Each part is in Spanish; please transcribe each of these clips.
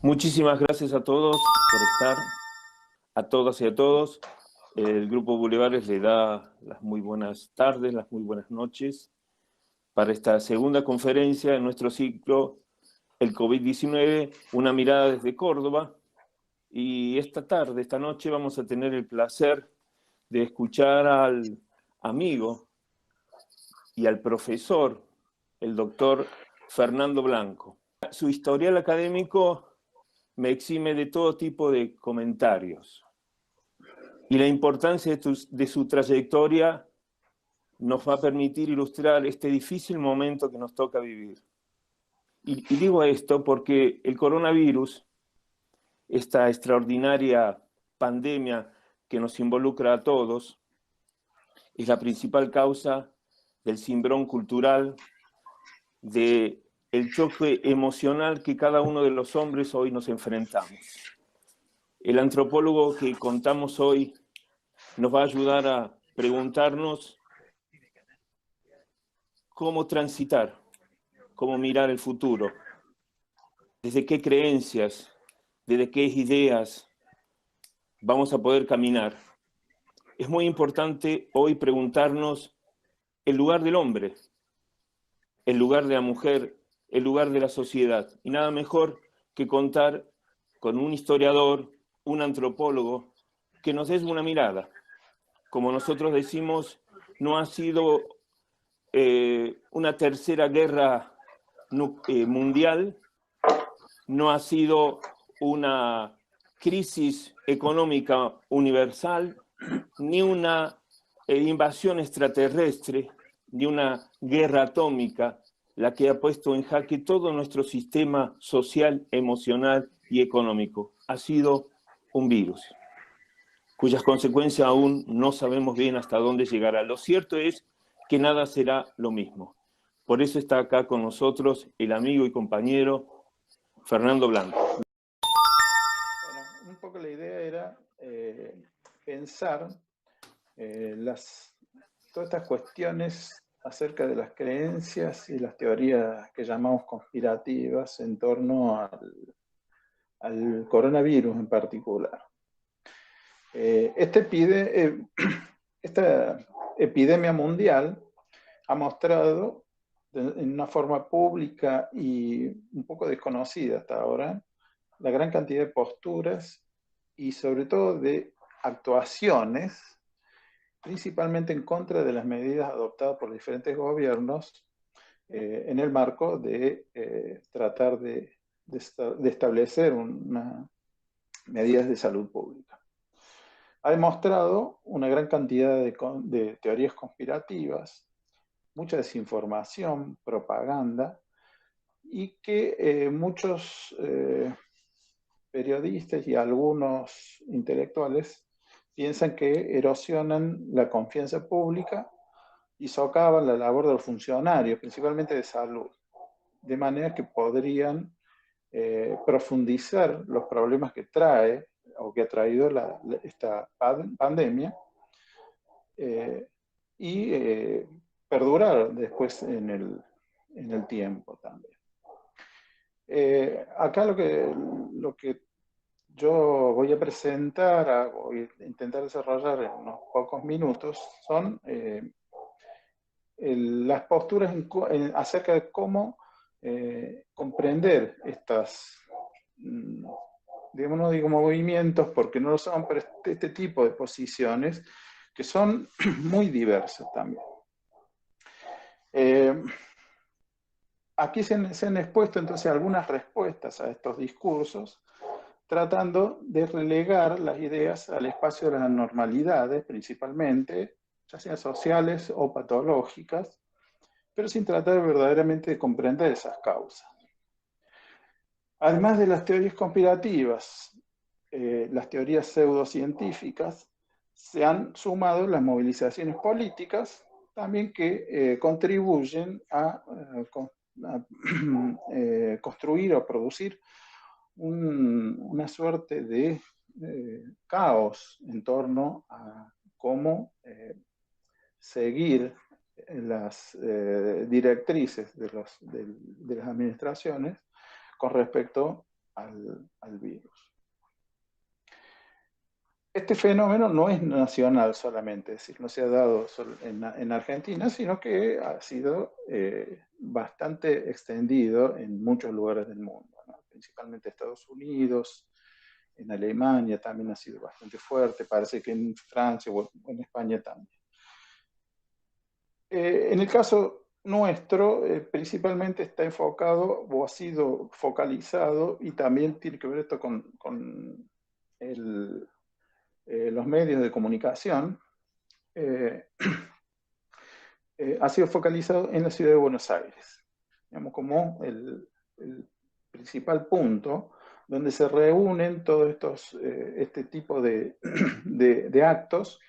Muchísimas gracias a todos por estar, a todas y a todos. El Grupo Bulevares le da las muy buenas tardes, las muy buenas noches para esta segunda conferencia de nuestro ciclo El COVID-19, una mirada desde Córdoba. Y esta tarde, esta noche, vamos a tener el placer de escuchar al amigo y al profesor, el doctor Fernando Blanco. Su historial académico me exime de todo tipo de comentarios. Y la importancia de su trayectoria nos va a permitir ilustrar este difícil momento que nos toca vivir. Y digo esto porque el coronavirus, esta extraordinaria pandemia que nos involucra a todos, es la principal causa del cimbrón cultural, del choque emocional que cada uno de los hombres hoy nos enfrentamos. El antropólogo que contamos hoy nos va a ayudar a preguntarnos cómo transitar, cómo mirar el futuro, desde qué creencias, desde qué ideas vamos a poder caminar. Es muy importante hoy preguntarnos el lugar del hombre, el lugar de la mujer, el lugar de la sociedad. Y nada mejor que contar con un historiador, un antropólogo, que nos dé una mirada. Como nosotros decimos, no ha sido una tercera guerra mundial, no ha sido una crisis económica universal, ni una invasión extraterrestre, ni una guerra atómica, la que ha puesto en jaque todo nuestro sistema social, emocional y económico. Ha sido un virus, cuyas consecuencias aún no sabemos bien hasta dónde llegará. Lo cierto es que nada será lo mismo. Por eso está acá con nosotros el amigo y compañero Fernando Blanco. Bueno, un poco la idea era pensar todas estas cuestiones acerca de las creencias y las teorías que llamamos conspirativas en torno al coronavirus en particular. Esta epidemia mundial ha mostrado en una forma pública y un poco desconocida hasta ahora la gran cantidad de posturas y sobre todo de actuaciones, principalmente en contra de las medidas adoptadas por diferentes gobiernos en el marco de tratar de establecer medidas de salud pública. Ha demostrado una gran cantidad de teorías conspirativas, mucha desinformación, propaganda, y que muchos periodistas y algunos intelectuales piensan que erosionan la confianza pública y socavan la labor de los funcionarios, principalmente de salud, de manera que podrían profundizar los problemas que trae o que ha traído esta pandemia y perdurar después en el tiempo también. Acá lo que yo voy a presentar, voy a intentar desarrollar en unos pocos minutos, son las posturas acerca de cómo comprender estas, digamos, no digo movimientos porque no lo son, pero este tipo de posiciones que son muy diversas también. Aquí se han expuesto entonces algunas respuestas a estos discursos, tratando de relegar las ideas al espacio de las normalidades, principalmente, ya sean sociales o patológicas, pero sin tratar verdaderamente de comprender esas causas. Además de las teorías conspirativas, las teorías pseudocientíficas, se han sumado las movilizaciones políticas, también que contribuyen a construir o producir una suerte de caos en torno a cómo seguir las directrices de las administraciones con respecto al virus. Este fenómeno no es nacional solamente, es decir, no se ha dado en Argentina, sino que ha sido bastante extendido en muchos lugares del mundo, ¿no? Principalmente Estados Unidos, en Alemania también ha sido bastante fuerte, parece que en Francia o en España también. En el caso nuestro, principalmente está enfocado o ha sido focalizado, y también tiene que ver esto con los medios de comunicación, ha sido focalizado en la ciudad de Buenos Aires, digamos, como el principal punto donde se reúnen todos este tipo de actos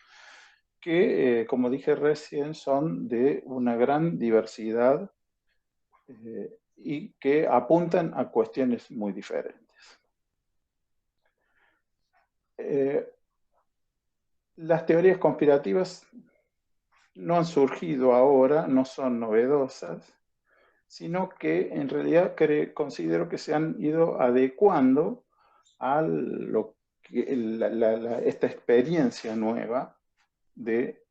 que, como dije recién, son de una gran diversidad y que apuntan a cuestiones muy diferentes. Las teorías conspirativas no han surgido ahora, no son novedosas, sino que en realidad considero que se han ido adecuando a esta experiencia nueva, de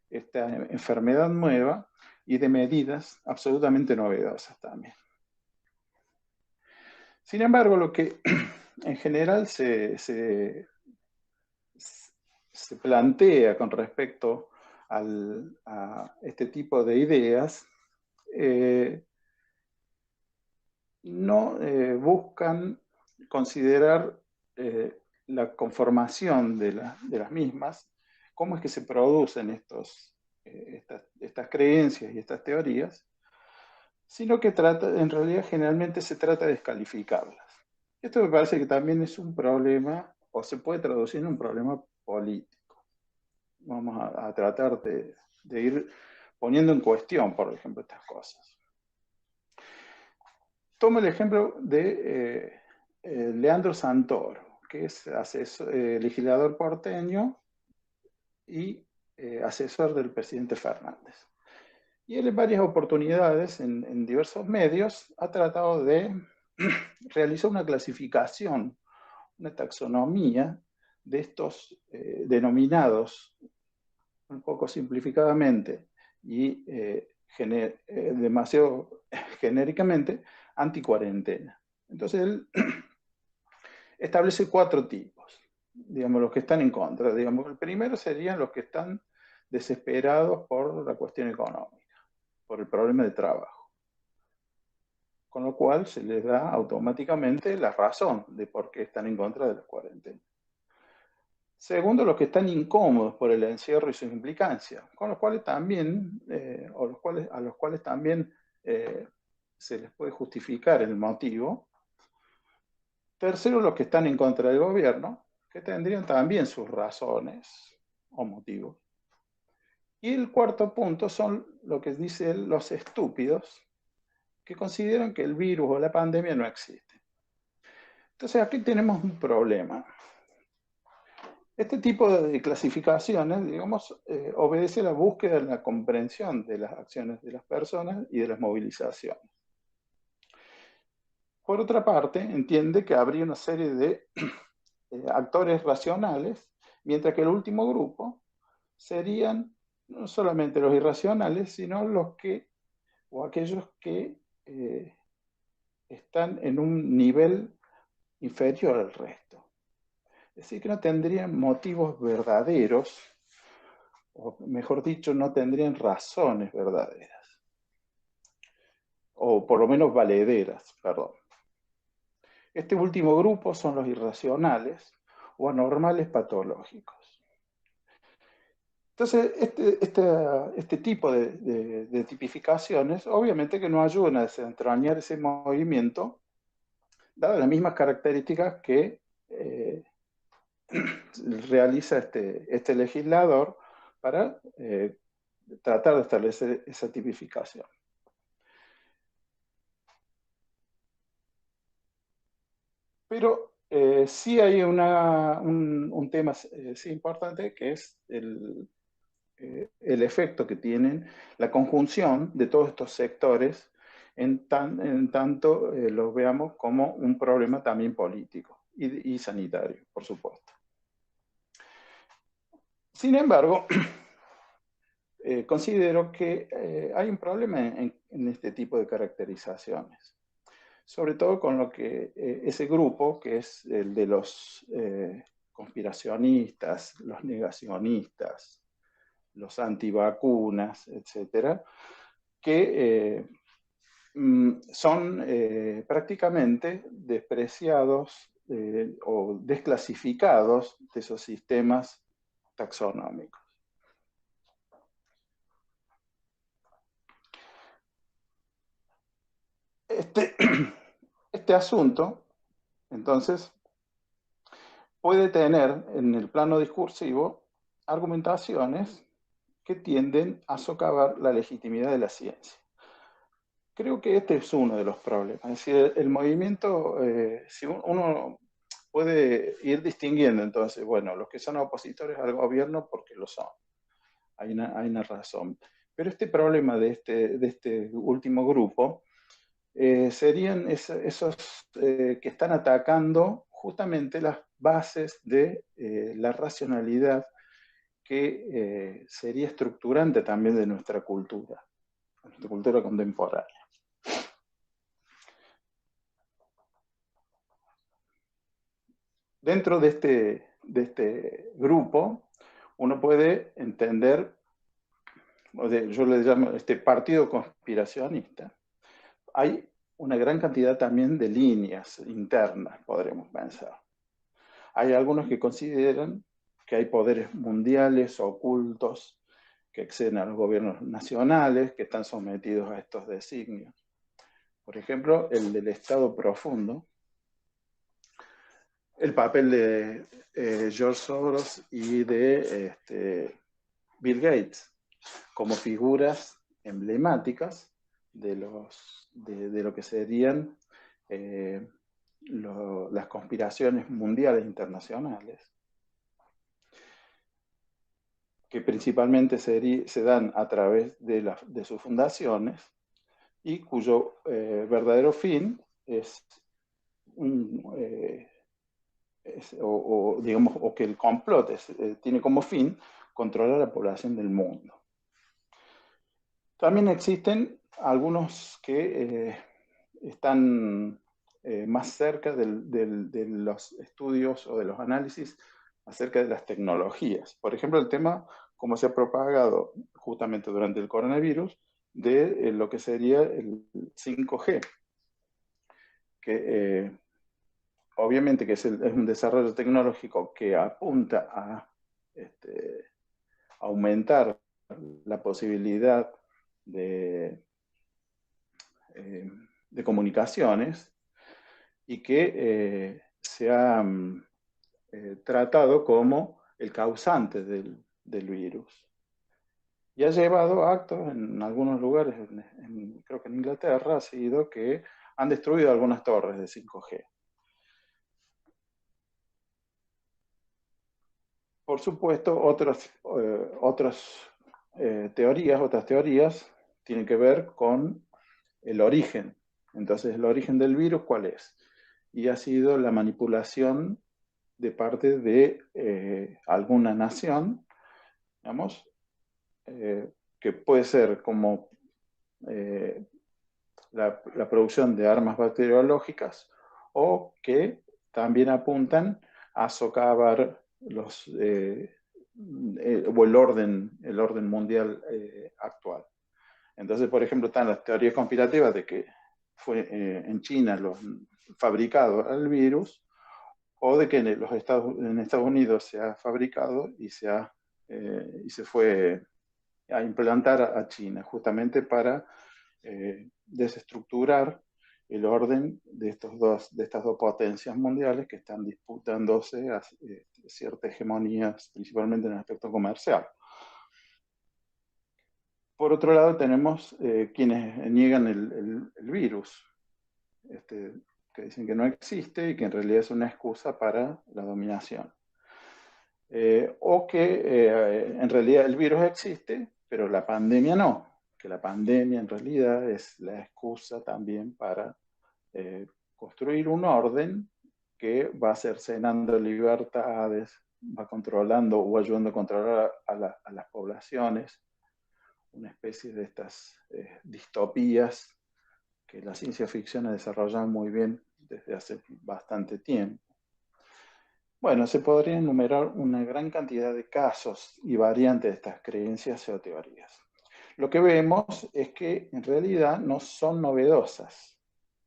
esta enfermedad nueva y de medidas absolutamente novedosas también. Sin embargo, lo que en general se plantea con respecto a este tipo de ideas no buscan considerar la conformación de las mismas, cómo es que se producen estas creencias y estas teorías, sino que en realidad generalmente se trata de descalificarlas. Esto me parece que también es un problema, o se puede traducir en un problema político. Vamos a tratar de ir poniendo en cuestión, por ejemplo, estas cosas. Tomo el ejemplo de Leandro Santoro, que es legislador porteño y asesor del presidente Fernández. Y él en varias oportunidades, en diversos medios, ha tratado de realizar una clasificación, una taxonomía de estos denominados, un poco simplificadamente y demasiado genéricamente, anticuarentena. Entonces él establece 4 tipos, digamos, los que están en contra. Digamos, el primero serían los que están desesperados por la cuestión económica, por el problema de trabajo, con lo cual se les da automáticamente la razón de por qué están en contra de la cuarentena. Segundo, los que están incómodos por el encierro y sus implicancias, con los cuales también, a los cuales también se les puede justificar el motivo. Tercero, los que están en contra del gobierno, que tendrían también sus razones o motivos. Y el cuarto punto son lo que dicen los estúpidos, que consideran que el virus o la pandemia no existe. Entonces aquí tenemos un problema. Este tipo de clasificaciones, digamos, obedece a la búsqueda de la comprensión de las acciones de las personas y de las movilizaciones. Por otra parte, entiende que habría una serie de actores racionales, mientras que el último grupo serían no solamente los irracionales, sino los que, o aquellos que están en un nivel inferior al resto. Es decir, que no tendrían motivos verdaderos, o mejor dicho, no tendrían razones verdaderas, o por lo menos valederas, perdón. Este último grupo son los irracionales o anormales patológicos. Entonces, este tipo de tipificaciones, obviamente que nos ayudan a desentrañar ese movimiento, dadas las mismas características que realiza este legislador para tratar de establecer esa tipificación. Pero sí hay un tema sí importante, que es el efecto que tienen la conjunción de todos estos sectores en tanto lo veamos como un problema también político y sanitario, por supuesto. Sin embargo, considero que hay un problema en este tipo de caracterizaciones, sobre todo con lo que ese grupo, que es el de los conspiracionistas, los negacionistas, los antivacunas, etcétera, que son prácticamente despreciados o desclasificados de esos sistemas taxonómicos. Este asunto, entonces, puede tener en el plano discursivo argumentaciones que tienden a socavar la legitimidad de la ciencia. Creo que este es uno de los problemas. Es decir, el movimiento, si uno puede ir distinguiendo, entonces, bueno, los que son opositores al gobierno porque lo son. Hay una razón. Pero este problema de este último grupo serían esos que están atacando justamente las bases de la racionalidad que sería estructurante también de nuestra cultura contemporánea. Dentro de este grupo, uno puede entender, yo le llamo este partido conspiracionista. Hay una gran cantidad también de líneas internas, podremos pensar. Hay algunos que consideran que hay poderes mundiales ocultos que exceden a los gobiernos nacionales, que están sometidos a estos designios. Por ejemplo, el del Estado profundo, el papel de George Soros y de Bill Gates como figuras emblemáticas de lo que serían las conspiraciones mundiales internacionales, que principalmente se dan a través de sus fundaciones y cuyo verdadero fin es digamos, que el complot tiene como fin controlar la población del mundo. También existen algunos que están más cerca de los estudios o de los análisis acerca de las tecnologías. Por ejemplo, el tema, como se ha propagado justamente durante el coronavirus, de lo que sería el 5G, que obviamente que es un desarrollo tecnológico que apunta a aumentar la posibilidad de comunicaciones y que se ha tratado como el causante del virus. Y ha llevado a actos en algunos lugares, creo que en Inglaterra ha sido que han destruido algunas torres de 5G. Por supuesto, otras teorías tienen que ver con el origen. Entonces, ¿el origen del virus cuál es? Y ha sido la manipulación de parte de alguna nación, digamos, que puede ser como la producción de armas bacteriológicas o que también apuntan a socavar o el orden mundial actual. Entonces, por ejemplo, están las teorías conspirativas de que fue en China fabricado el virus, o de que en Estados Unidos se ha fabricado y se fue a implantar a China, justamente para desestructurar el orden de estas dos potencias mundiales que están disputándose cierta hegemonía, principalmente en el aspecto comercial. Por otro lado, tenemos quienes niegan el virus, que dicen que no existe y que en realidad es una excusa para la dominación. O que en realidad el virus existe, pero la pandemia no, que la pandemia en realidad es la excusa también para construir un orden que va cercenando libertades, va controlando o ayudando a controlar a las poblaciones, una especie de estas distopías que la ciencia ficción ha desarrollado muy bien desde hace bastante tiempo. Bueno, se podría enumerar una gran cantidad de casos y variantes de estas creencias o teorías. Lo que vemos es que en realidad no son novedosas.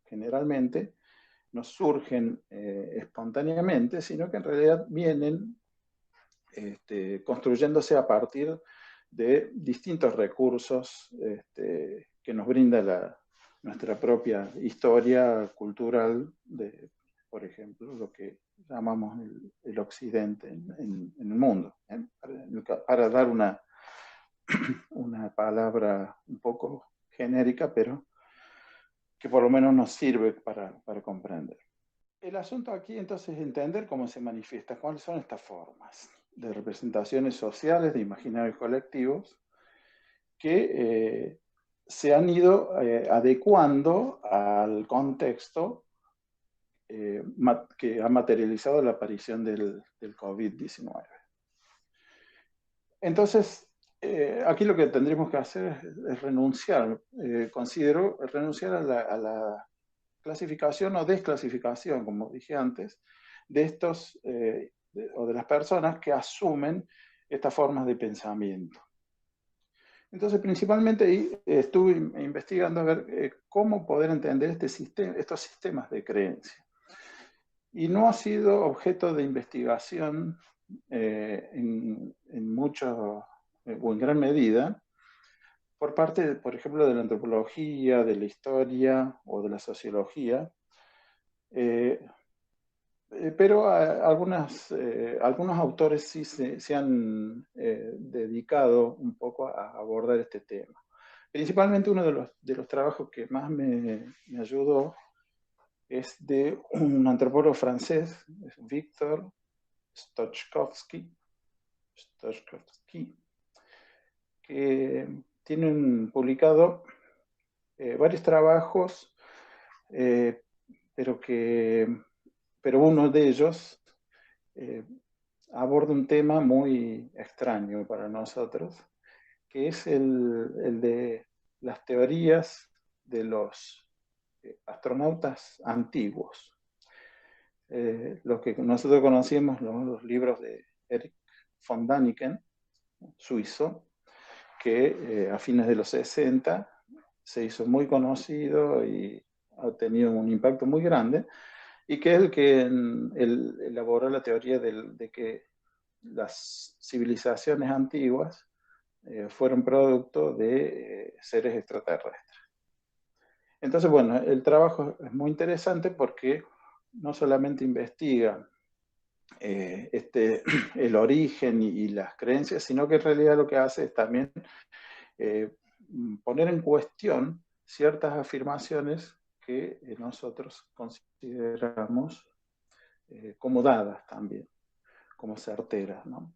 Generalmente no surgen espontáneamente, sino que en realidad vienen construyéndose a partir de distintos recursos que nos brinda nuestra propia historia cultural, por ejemplo, lo que llamamos el occidente en el mundo. Para dar una palabra un poco genérica, pero que por lo menos nos sirve para comprender. El asunto aquí entonces es entender cómo se manifiesta, cuáles son estas formas de representaciones sociales, de imaginarios colectivos, que se han ido adecuando al contexto que ha materializado la aparición del COVID-19. Entonces, aquí lo que tendríamos que hacer es renunciar, considero renunciar a la clasificación o desclasificación, como dije antes, de estos o de las personas que asumen estas formas de pensamiento. Entonces, principalmente estuve investigando a ver cómo poder entender estos sistemas de creencia. Y no ha sido objeto de investigación en mucho o en gran medida por parte, por ejemplo, de la antropología, de la historia o de la sociología, pero algunos autores sí se han dedicado un poco a abordar este tema. Principalmente uno de los trabajos que más me ayudó es de un antropólogo francés, Victor Stochkovsky, que tienen publicado varios trabajos, pero uno de ellos aborda un tema muy extraño para nosotros, que es el de las teorías de los astronautas antiguos. Lo que nosotros conocemos, los libros de Erich von Däniken, suizo, que a fines de los 60 se hizo muy conocido y ha tenido un impacto muy grande, y que es el que elaboró la teoría de que las civilizaciones antiguas fueron producto de seres extraterrestres. Entonces, bueno, el trabajo es muy interesante porque no solamente investiga el origen y las creencias, sino que en realidad lo que hace es también poner en cuestión ciertas afirmaciones que nosotros consideramos como dadas también, como certeras, ¿no?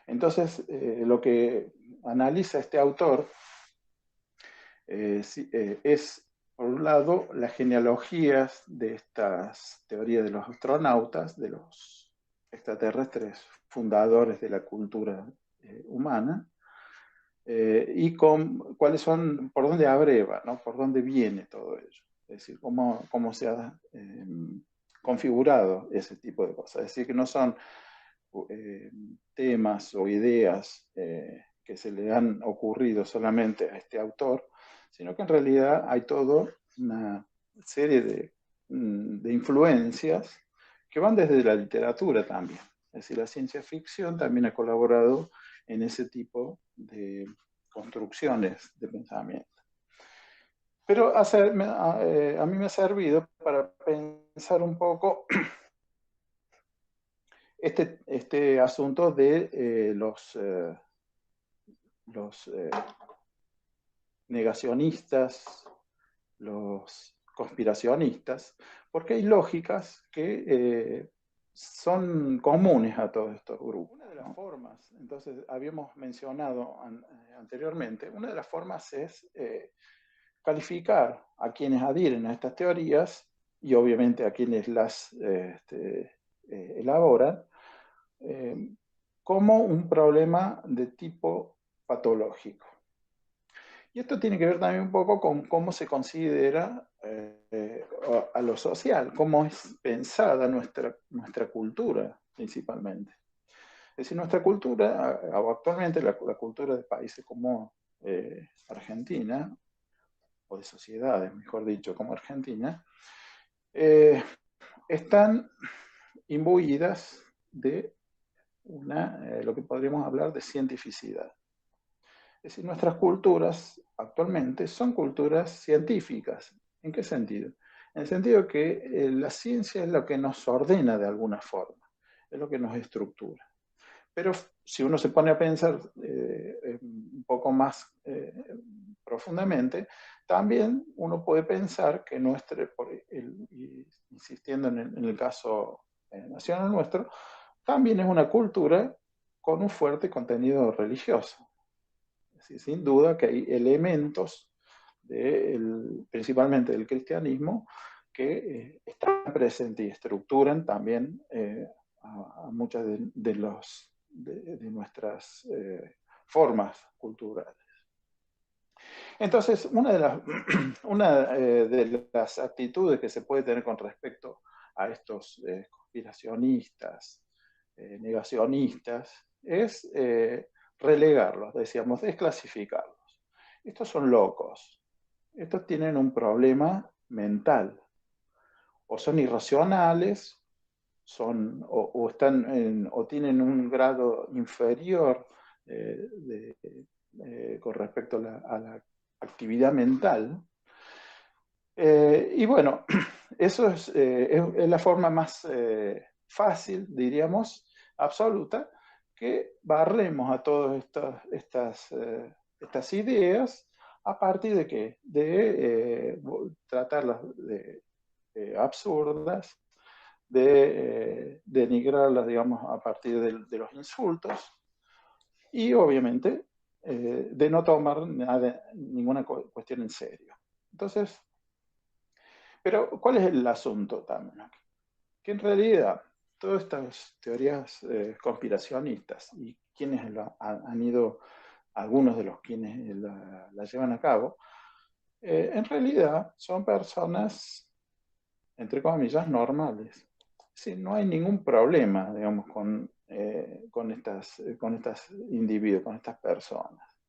Entonces, lo que analiza este autor es, por un lado, las genealogías de estas teorías de los astronautas, de los extraterrestres fundadores de la cultura humana, y cuáles son, por dónde abreva, ¿no? Por dónde viene todo ello. Es decir, cómo se ha configurado ese tipo de cosas. Es decir, que no son temas o ideas que se le han ocurrido solamente a este autor, sino que en realidad hay toda una serie de influencias que van desde la literatura también. Es decir, la ciencia ficción también ha colaborado en ese tipo de construcciones de pensamiento. Pero a mí me ha servido para pensar un poco este asunto de los negacionistas, los conspiracionistas, porque hay lógicas que son comunes a todos estos grupos. Una de las formas, entonces habíamos mencionado anteriormente, una de las formas es calificar a quienes adhieren a estas teorías y obviamente a quienes las elaboran como un problema de tipo patológico. Y esto tiene que ver también un poco con cómo se considera a lo social, cómo es pensada nuestra cultura principalmente. Es decir, nuestra cultura, actualmente la cultura de países como Argentina, o de sociedades, mejor dicho, como Argentina, están imbuidas de lo que podríamos hablar de cientificidad. Es decir, nuestras culturas actualmente son culturas científicas. ¿En qué sentido? En el sentido que la ciencia es lo que nos ordena de alguna forma, es lo que nos estructura. Pero si uno se pone a pensar un poco más profundamente, también uno puede pensar que insistiendo en el caso nacional nuestro, también es una cultura con un fuerte contenido religioso. Sí, sin duda que hay elementos, principalmente del cristianismo, que están presentes y estructuran también a muchas de nuestras formas culturales. Entonces, una de las actitudes que se puede tener con respecto a estos conspiracionistas, negacionistas, es relegarlos, decíamos, desclasificarlos. Estos son locos, estos tienen un problema mental, o son irracionales, o tienen un grado inferior con respecto a la actividad mental. Y bueno, eso es la forma más fácil, diríamos, absoluta, que barremos a todas estas ideas a partir de qué? De tratarlas de absurdas, de denigrarlas, digamos, a partir de los insultos y obviamente de no tomar ninguna cuestión en serio. Entonces, pero ¿cuál es el asunto también? Que en realidad todas estas teorías conspiracionistas y quienes han ido, algunos de los quienes la llevan a cabo, en realidad son personas, entre comillas, normales. Sí, no hay ningún problema, digamos, con estas individuos, con estas personas.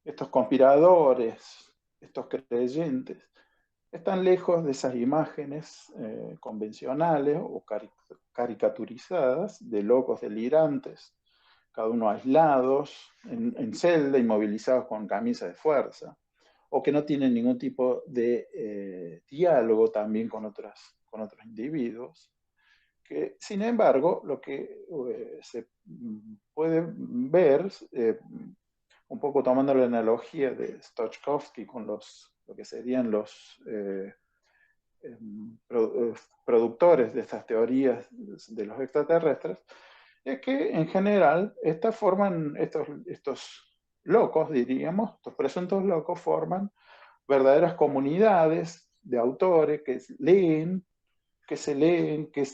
Estos conspiradores, estos creyentes, están lejos de esas imágenes convencionales o caricaturizadas de locos delirantes, cada uno aislados, en celda, inmovilizados con camisa de fuerza, o que no tienen ningún tipo de diálogo también con otros individuos, que sin embargo lo que se puede ver, un poco tomando la analogía de Stochkovsky con lo que serían los productores de estas teorías de los extraterrestres, es que en general estos locos, diríamos, estos presuntos locos forman verdaderas comunidades de autores que leen, que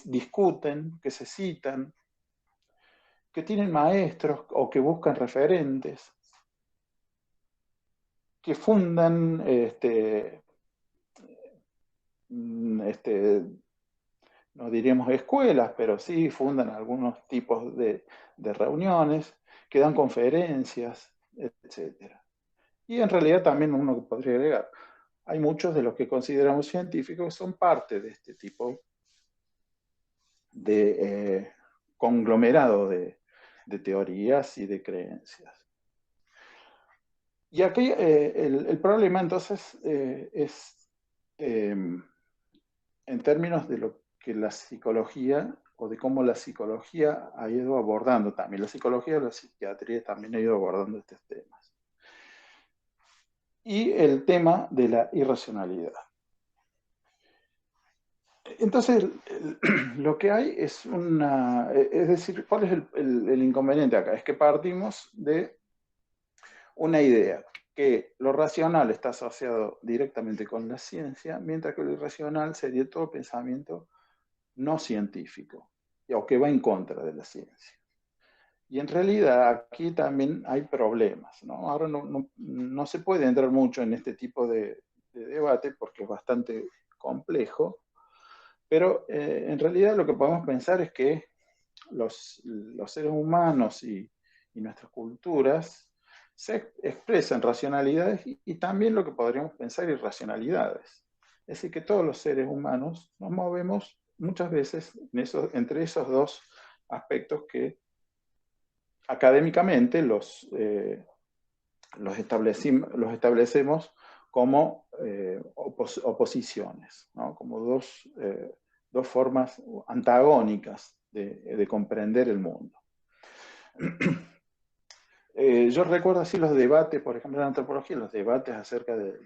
discuten, que se citan, que tienen maestros o que buscan referentes, que fundan no diríamos escuelas, pero sí fundan algunos tipos de reuniones, que dan conferencias, etc. Y en realidad también uno podría agregar, hay muchos de los que consideramos científicos que son parte de este tipo de conglomerado de teorías y de creencias. Y aquí el problema entonces es en términos de lo que la psicología o de cómo la psicología ha ido abordando también. La psicología y la psiquiatría también ha ido abordando estos temas. Y el tema de la irracionalidad. Entonces, lo que hay es es decir, ¿cuál es el inconveniente acá? Es que partimos de una idea, que lo racional está asociado directamente con la ciencia, mientras que lo irracional sería todo pensamiento no científico, o que va en contra de la ciencia. Y en realidad aquí también hay problemas, ¿no? Ahora no se puede entrar mucho en este tipo de debate porque es bastante complejo, pero en realidad lo que podemos pensar es que los seres humanos y nuestras culturas se expresan racionalidades y también lo que podríamos pensar irracionalidades. Es decir, que todos los seres humanos nos movemos muchas veces entre esos dos aspectos que académicamente los establecemos como oposiciones, ¿no? Como dos formas antagónicas de comprender el mundo. Yo recuerdo así los debates, por ejemplo, en la antropología, los debates acerca de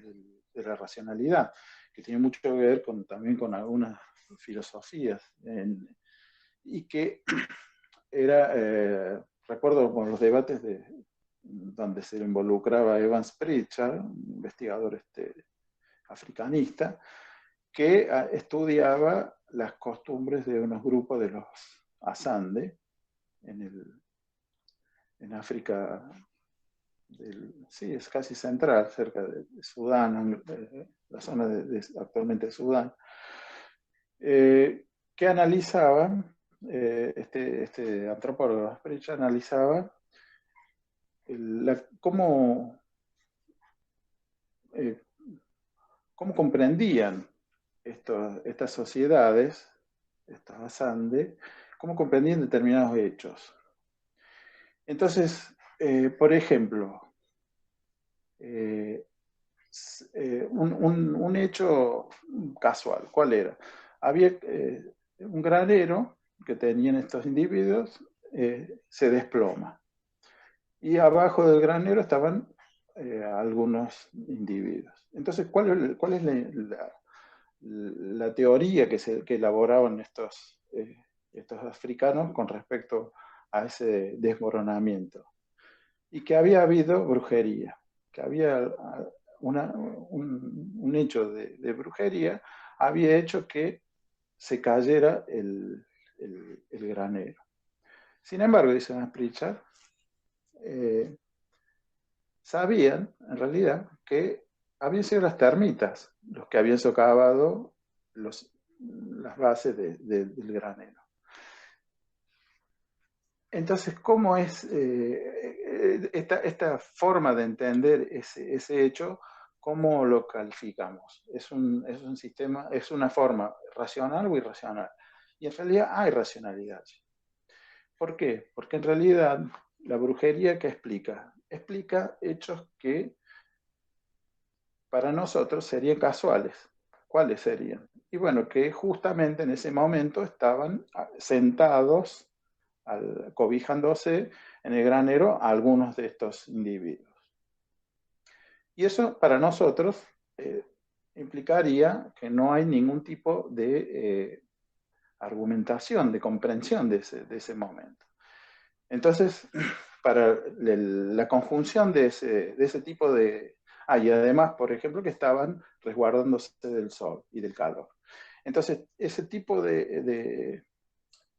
la racionalidad, que tiene mucho que ver también con algunas filosofías, y que recuerdo con los debates donde se involucraba Evans Pritchard, un investigador africanista, que estudiaba las costumbres de unos grupos de los Asande en África sí, es casi central, cerca de Sudán, la zona actualmente de Sudán, que analizaba, este antropólogo Pritchard analizaba cómo comprendían estas sociedades, estos Asande, cómo comprendían determinados hechos. Entonces, por ejemplo, un hecho casual, ¿cuál era? Había un granero que tenían estos individuos, se desploma. Y abajo del granero estaban algunos individuos. Entonces, ¿cuál es la teoría que elaboraban estos africanos con respecto a ese desmoronamiento? Y que había habido brujería, que había un hecho de brujería, había hecho que se cayera el granero. Sin embargo, dice Pritchard, sabían, en realidad, que habían sido las termitas los que habían socavado las bases del granero. Entonces, ¿cómo es esta forma de entender ese hecho? ¿Cómo lo calificamos? ¿Es un sistema, es una forma racional o irracional? Y en realidad hay racionalidad. ¿Por qué? Porque en realidad la brujería, ¿qué explica? Explica hechos que para nosotros serían casuales. ¿Cuáles serían? Y bueno, que justamente en ese momento estaban sentados, cobijándose en el granero a algunos de estos individuos. Y eso para nosotros implicaría que no hay ningún tipo de argumentación, de comprensión de ese momento. Entonces, para la conjunción de ese tipo de... y además, por ejemplo, que estaban resguardándose del sol y del calor. Entonces, ese tipo de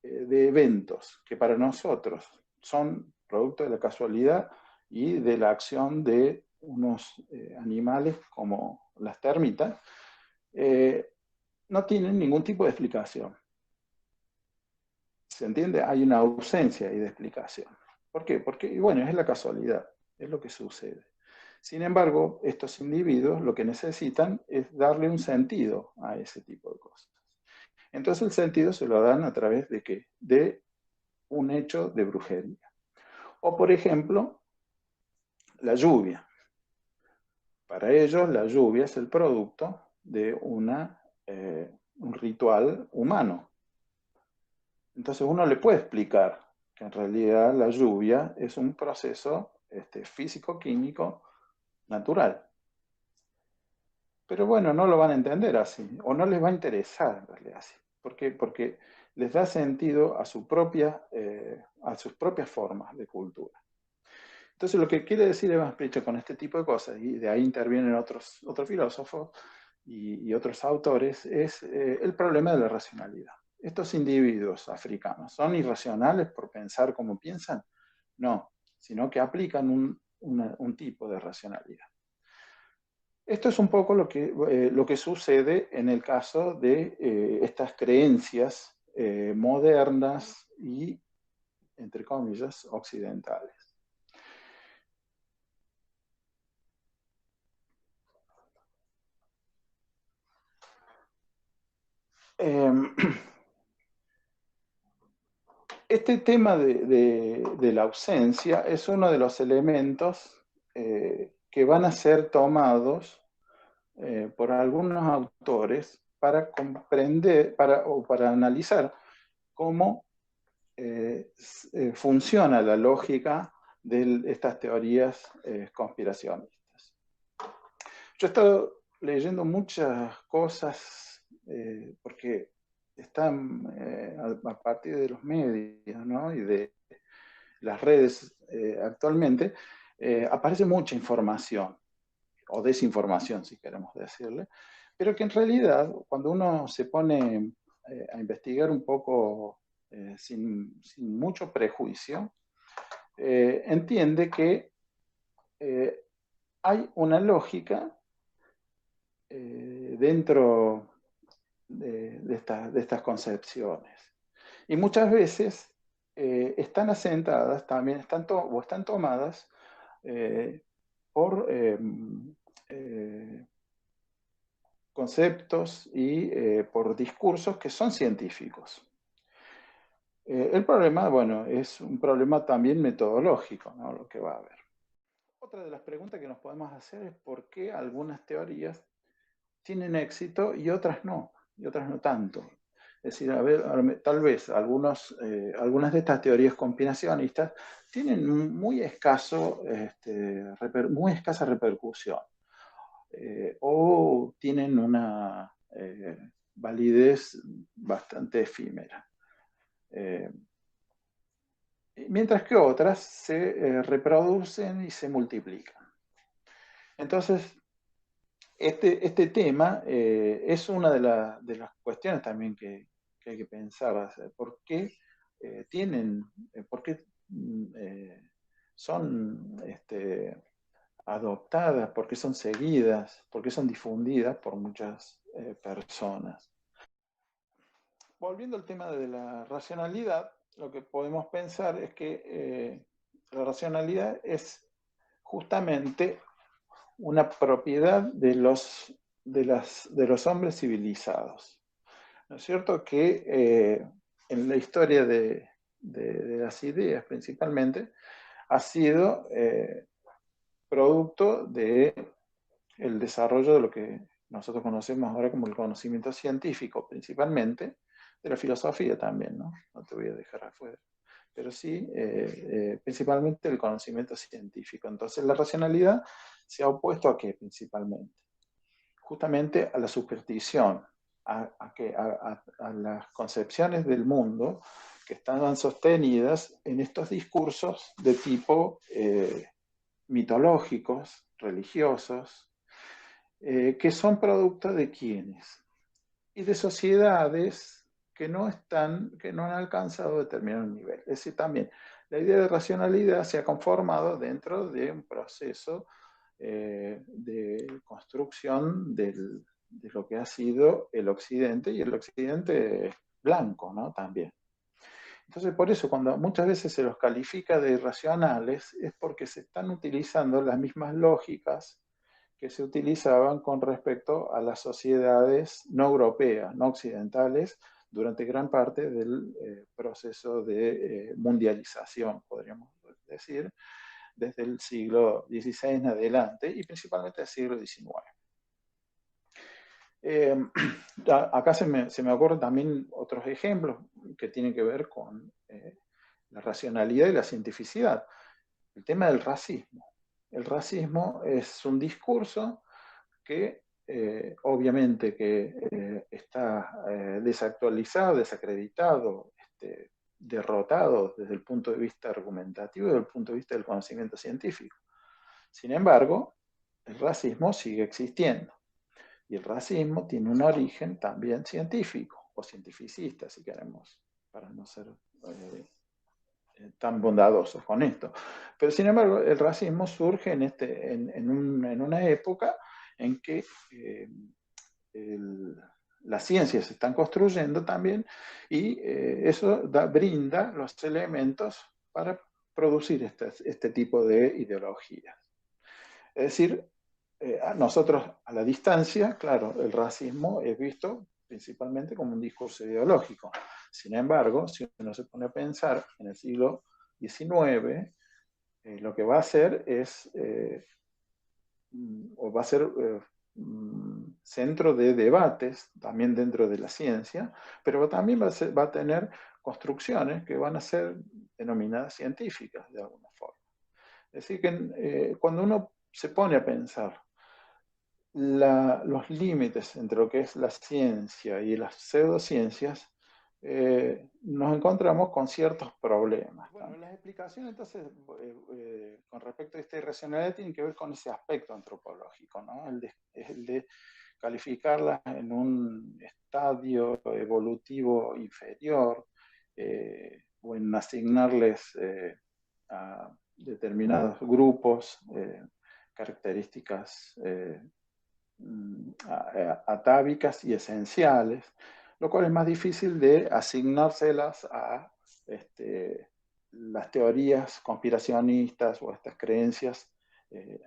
eventos que para nosotros son producto de la casualidad y de la acción de unos animales como las termitas, no tienen ningún tipo de explicación. ¿Se entiende? Hay una ausencia ahí de explicación. ¿Por qué? Porque, bueno, es la casualidad, es lo que sucede. Sin embargo, estos individuos lo que necesitan es darle un sentido a ese tipo de cosas. Entonces el sentido se lo dan a través de ¿qué? De un hecho de brujería. O por ejemplo, la lluvia. Para ellos la lluvia es el producto de un ritual humano. Entonces uno le puede explicar que en realidad la lluvia es un proceso físico-químico natural. Pero bueno, no lo van a entender así, o no les va a interesar en realidad así. ¿Por qué? Porque les da sentido a sus propias formas de cultura. Entonces, lo que quiere decir Evans Pritchard con este tipo de cosas, y de ahí intervienen otros filósofos y otros autores, es el problema de la racionalidad. Estos individuos africanos, ¿son irracionales por pensar como piensan? No, sino que aplican un tipo de racionalidad. Esto es un poco lo que sucede en el caso de estas creencias modernas y, entre comillas, occidentales. Este tema de la ausencia es uno de los elementos que van a ser tomados por algunos autores para comprender o para analizar cómo funciona la lógica de estas teorías conspiracionistas. Yo he estado leyendo muchas cosas porque están a partir de los medios, ¿no? Y de las redes actualmente, aparece mucha información, o desinformación, si queremos decirle, pero que en realidad, cuando uno se pone a investigar un poco sin mucho prejuicio, entiende que hay una lógica dentro de estas concepciones. Y muchas veces están asentadas también, están tomadas por conceptos y por discursos que son científicos. El problema, bueno, es un problema también metodológico, ¿no? Lo que va a haber. Otra de las preguntas que nos podemos hacer es por qué algunas teorías tienen éxito y otras no tanto. Es decir, a ver, tal vez algunas de estas teorías conspiracionistas tienen muy escasa repercusión o tienen una validez bastante efímera. Mientras que otras se reproducen y se multiplican. Entonces, este tema es una de las cuestiones también que hay que pensar. ¿Por qué son adoptadas, por qué son seguidas, por qué son difundidas por muchas personas? Volviendo al tema de la racionalidad, lo que podemos pensar es que la racionalidad es justamente una propiedad de los hombres civilizados. ¿No es cierto? Que en la historia de las ideas principalmente ha sido producto del desarrollo de lo que nosotros conocemos ahora como el conocimiento científico, principalmente, de la filosofía también, ¿no? No te voy a dejar afuera. Pero sí, principalmente el conocimiento científico. Entonces, la racionalidad se ha opuesto a qué principalmente? Justamente a la superstición, a las concepciones del mundo que estaban sostenidas en estos discursos de tipo mitológicos, religiosos, que son producto de quiénes y de sociedades que no han alcanzado determinado nivel. Es decir, también la idea de racionalidad se ha conformado dentro de un proceso de construcción de lo que ha sido el Occidente, y el Occidente blanco, ¿no? También. Entonces, por eso, cuando muchas veces se los califica de irracionales, es porque se están utilizando las mismas lógicas que se utilizaban con respecto a las sociedades no europeas, no occidentales, durante gran parte del proceso de mundialización, podríamos decir, desde el siglo XVI en adelante y principalmente del siglo XIX. Acá se me ocurren también otros ejemplos que tienen que ver con la racionalidad y la cientificidad. El tema del racismo. El racismo es un discurso que obviamente que está desactualizado, desacreditado, derrotado desde el punto de vista argumentativo y desde el punto de vista del conocimiento científico. Sin embargo, el racismo sigue existiendo. Y el racismo tiene un origen también científico, o cientificista, si queremos, para no ser tan bondadosos con esto. Pero sin embargo, el racismo surge en una época en que las ciencias se están construyendo también y eso brinda los elementos para producir este tipo de ideologías. Es decir, nosotros a la distancia, claro, el racismo es visto principalmente como un discurso ideológico. Sin embargo, si uno se pone a pensar en el siglo XIX, lo que va a hacer es, o va a ser centro de debates, también dentro de la ciencia, pero también va a tener construcciones que van a ser denominadas científicas de alguna forma. Es decir, que cuando uno se pone a pensar los límites entre lo que es la ciencia y las pseudociencias, nos encontramos con ciertos problemas. Bueno, las explicaciones entonces con respecto a esta irracionalidad tienen que ver con ese aspecto antropológico, ¿no? El de calificarlas en un estadio evolutivo inferior o en asignarles a determinados grupos características atávicas y esenciales, lo cual es más difícil de asignárselas a las teorías conspiracionistas o a estas creencias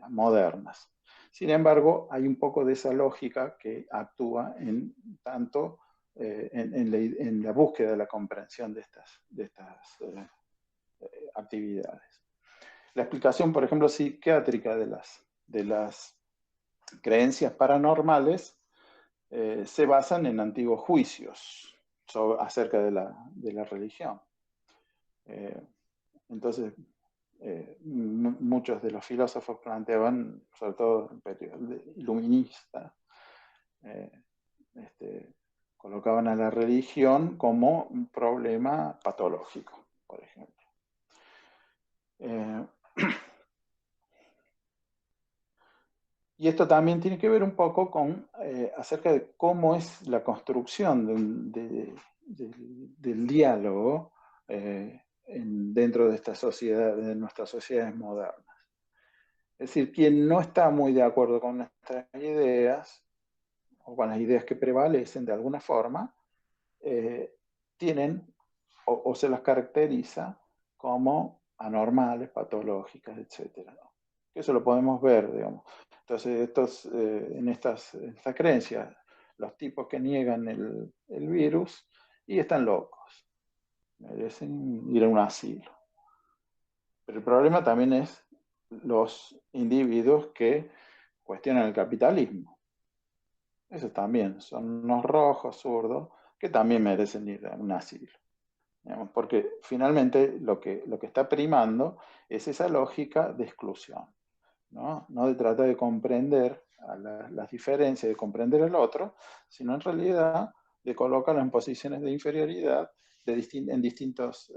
modernas. Sin embargo, hay un poco de esa lógica que actúa en tanto en la búsqueda de la comprensión de estas actividades. La explicación, por ejemplo, psiquiátrica de las creencias paranormales se basan en antiguos juicios acerca de la religión. Entonces, muchos de los filósofos planteaban, sobre todo el periodo iluminista, colocaban a la religión como un problema patológico, por ejemplo. Y esto también tiene que ver un poco con acerca de cómo es la construcción del diálogo dentro de esta sociedad, de nuestras sociedades modernas. Es decir, quien no está muy de acuerdo con nuestras ideas, o con las ideas que prevalecen de alguna forma, tienen o se las caracteriza como anormales, patológicas, etc. Eso lo podemos ver, digamos. Entonces, en estas creencias, los tipos que niegan el virus y están locos, merecen ir a un asilo. Pero el problema también es los individuos que cuestionan el capitalismo. Esos también son unos rojos zurdos que también merecen ir a un asilo. Digamos, porque finalmente lo que está primando es esa lógica de exclusión. No de tratar de comprender las diferencias, de comprender el otro, sino en realidad de colocarlo en posiciones de inferioridad en distintos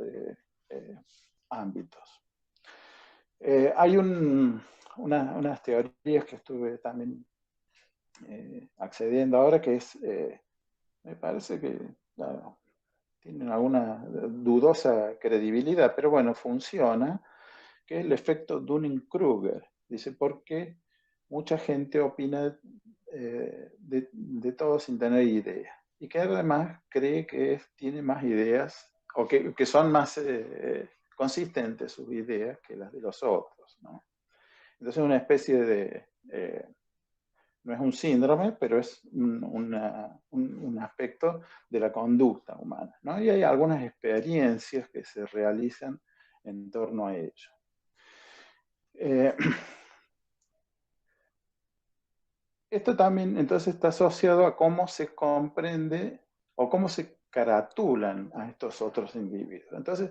ámbitos. Hay unas teorías que estuve también accediendo ahora que me parece que tienen alguna dudosa credibilidad, pero bueno, funciona, que es el efecto Dunning-Kruger. Dice, ¿por qué mucha gente opina de todo sin tener idea? Y que además cree que tiene más ideas, o que son más consistentes sus ideas que las de los otros, ¿no? Entonces es una especie de... no es un síndrome, pero es un aspecto de la conducta humana, ¿no? Y hay algunas experiencias que se realizan en torno a ello. Esto también entonces está asociado a cómo se comprende o cómo se caratulan a estos otros individuos. Entonces,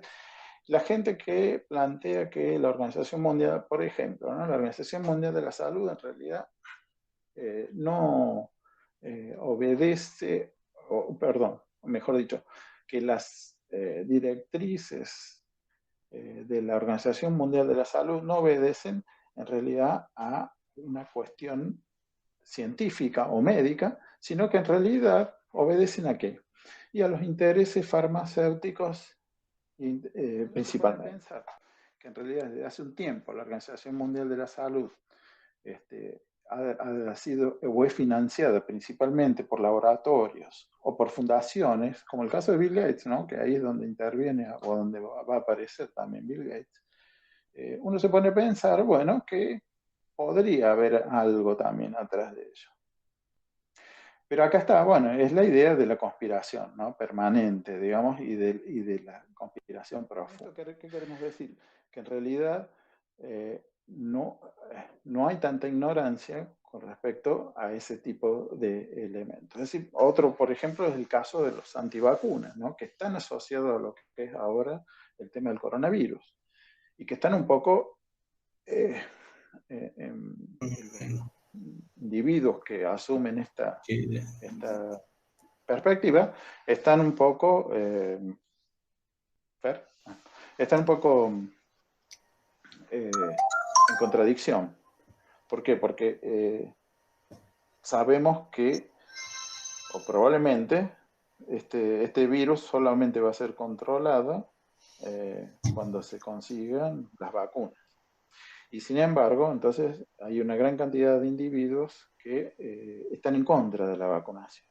la gente que plantea que la Organización Mundial, por ejemplo, ¿no? La Organización Mundial de la Salud en realidad no obedece, perdón, mejor dicho, que las directrices de la Organización Mundial de la Salud no obedecen en realidad a una cuestión científica o médica, sino que en realidad obedecen a qué? Y a los intereses farmacéuticos principalmente. Pensar que en realidad desde hace un tiempo la Organización Mundial de la Salud ha sido o es financiada principalmente por laboratorios o por fundaciones, como el caso de Bill Gates, ¿no? Que ahí es donde interviene o donde va a aparecer también Bill Gates. Uno se pone a pensar, bueno, que podría haber algo también atrás de ello. Pero acá está, bueno, es la idea de la conspiración, ¿no? Permanente, digamos, y de la conspiración profunda. ¿Qué queremos decir? Que en realidad no hay tanta ignorancia con respecto a ese tipo de elementos. Es decir, otro, por ejemplo, es el caso de los antivacunas, ¿no? Que están asociados a lo que es ahora el tema del coronavirus y que están un poco individuos que asumen esta perspectiva están un poco en contradicción. ¿Por qué? Porque sabemos que, o probablemente, este virus solamente va a ser controlado cuando se consigan las vacunas. Y sin embargo, entonces hay una gran cantidad de individuos que están en contra de la vacunación.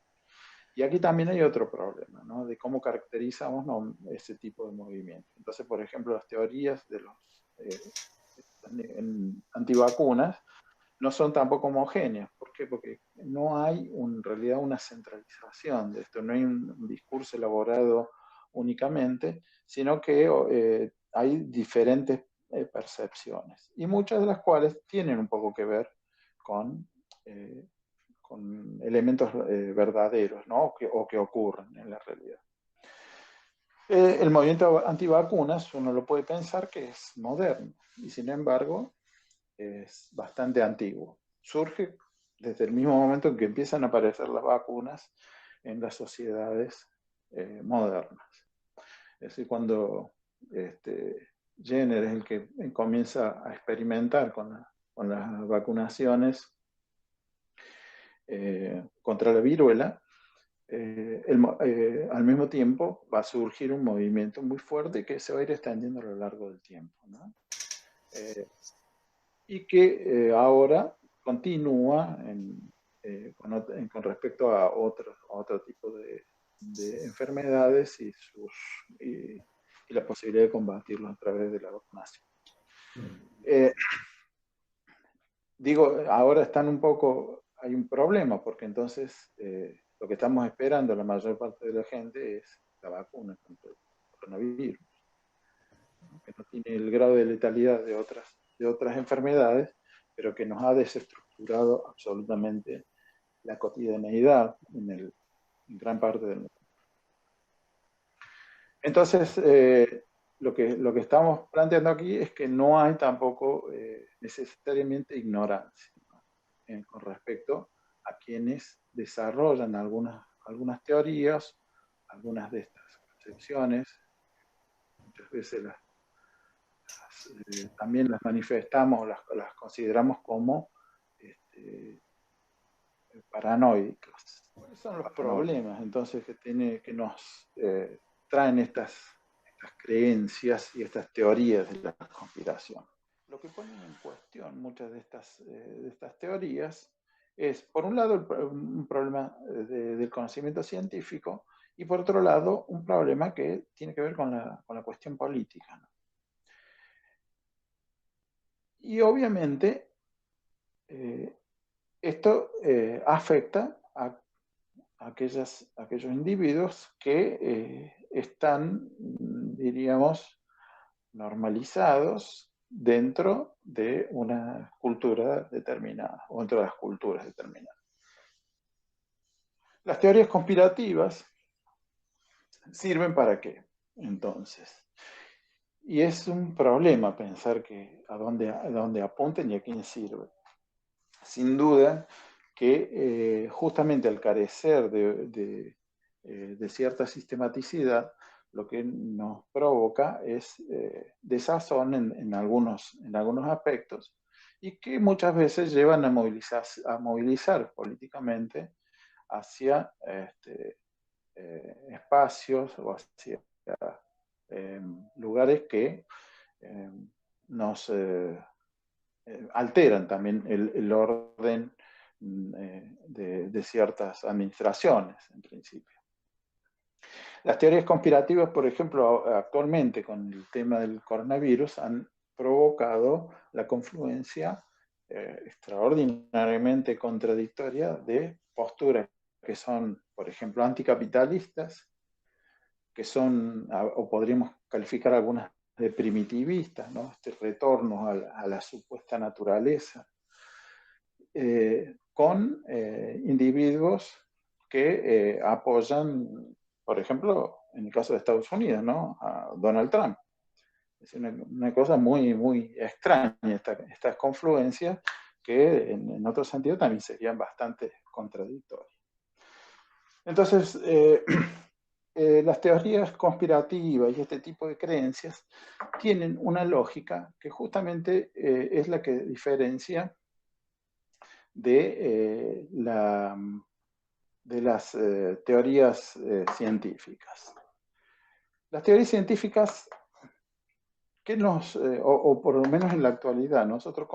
Y aquí también hay otro problema, ¿no? De cómo caracterizamos, ¿no?, ese tipo de movimiento. Entonces, por ejemplo, las teorías de los antivacunas no son tampoco homogéneas. ¿Por qué? Porque no hay en realidad una centralización de esto, no hay un discurso elaborado únicamente, sino que hay diferentes percepciones, y muchas de las cuales tienen un poco que ver con elementos verdaderos, ¿no? o que ocurren en la realidad. El movimiento antivacunas uno lo puede pensar que es moderno, y sin embargo es bastante antiguo. Surge desde el mismo momento en que empiezan a aparecer las vacunas en las sociedades modernas. Es decir, cuando Jenner es el que comienza a experimentar con las vacunaciones contra la viruela, al mismo tiempo va a surgir un movimiento muy fuerte que se va a ir extendiendo a lo largo del tiempo, ¿no? Y que ahora continúa con respecto a otro tipo de enfermedades y la posibilidad de combatirlos a través de la vacunación. Digo, ahora están hay un problema, porque entonces lo que estamos esperando la mayor parte de la gente es la vacuna contra el coronavirus, ¿no? Que no tiene el grado de letalidad de otras enfermedades, pero que nos ha desestructurado absolutamente la cotidianeidad en gran parte del mundo. Entonces, lo que estamos planteando aquí es que no hay tampoco necesariamente ignorancia, ¿no? Con respecto a quienes desarrollan algunas teorías, algunas de estas concepciones. Muchas veces también las manifestamos, las consideramos como paranoicas. ¿Cuáles son los problemas entonces que nos traen estas creencias y estas teorías de la conspiración? Lo que ponen en cuestión muchas de estas teorías es, por un lado, un problema del conocimiento científico, y por otro lado, un problema que tiene que ver con la cuestión política, ¿no? Y obviamente esto afecta a aquellos individuos que están, diríamos, normalizados dentro de una cultura determinada o dentro de las culturas determinadas. Las teorías conspirativas sirven ¿para qué? Entonces, y es un problema pensar a dónde apunten y a quién sirven. Sin duda que justamente al carecer de cierta sistematicidad, lo que nos provoca es desazón en algunos aspectos, y que muchas veces llevan a movilizar políticamente hacia espacios o hacia lugares que nos alteran también el orden de ciertas administraciones, en principio. Las teorías conspirativas, por ejemplo, actualmente con el tema del coronavirus, han provocado la confluencia extraordinariamente contradictoria de posturas que son, por ejemplo, anticapitalistas, que son, o podríamos calificar algunas de primitivistas, ¿no? Este retorno a la supuesta naturaleza, con individuos que apoyan, por ejemplo, en el caso de Estados Unidos, ¿no?, a Donald Trump. Es una cosa muy, muy extraña estas confluencias que en otro sentido también serían bastante contradictorias. Entonces, las teorías conspirativas y este tipo de creencias tienen una lógica que justamente es la que diferencia de las teorías científicas. Las teorías científicas, o por lo menos en la actualidad, nosotros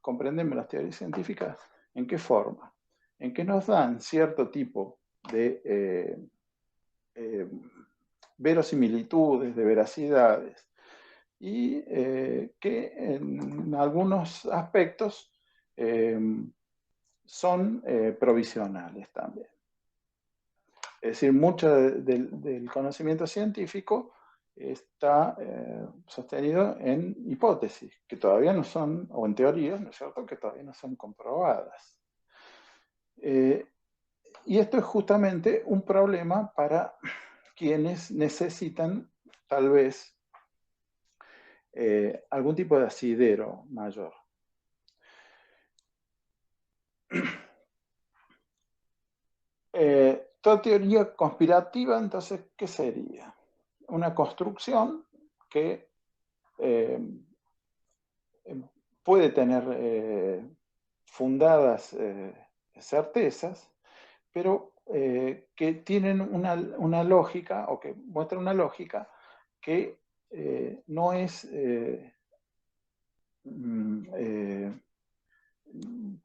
comprendemos las teorías científicas en qué forma, en que nos dan cierto tipo de verosimilitudes, de veracidades, y que en algunos aspectos son provisionales también. Es decir, mucho del conocimiento científico está sostenido en hipótesis, que todavía no son, o en teorías, ¿no es cierto?, que todavía no son comprobadas. Y esto es justamente un problema para quienes necesitan, tal vez, algún tipo de asidero mayor. Toda teoría conspirativa, entonces, ¿qué sería? Una construcción que puede tener fundadas certezas, pero que tienen una lógica, o que muestran una lógica que no es,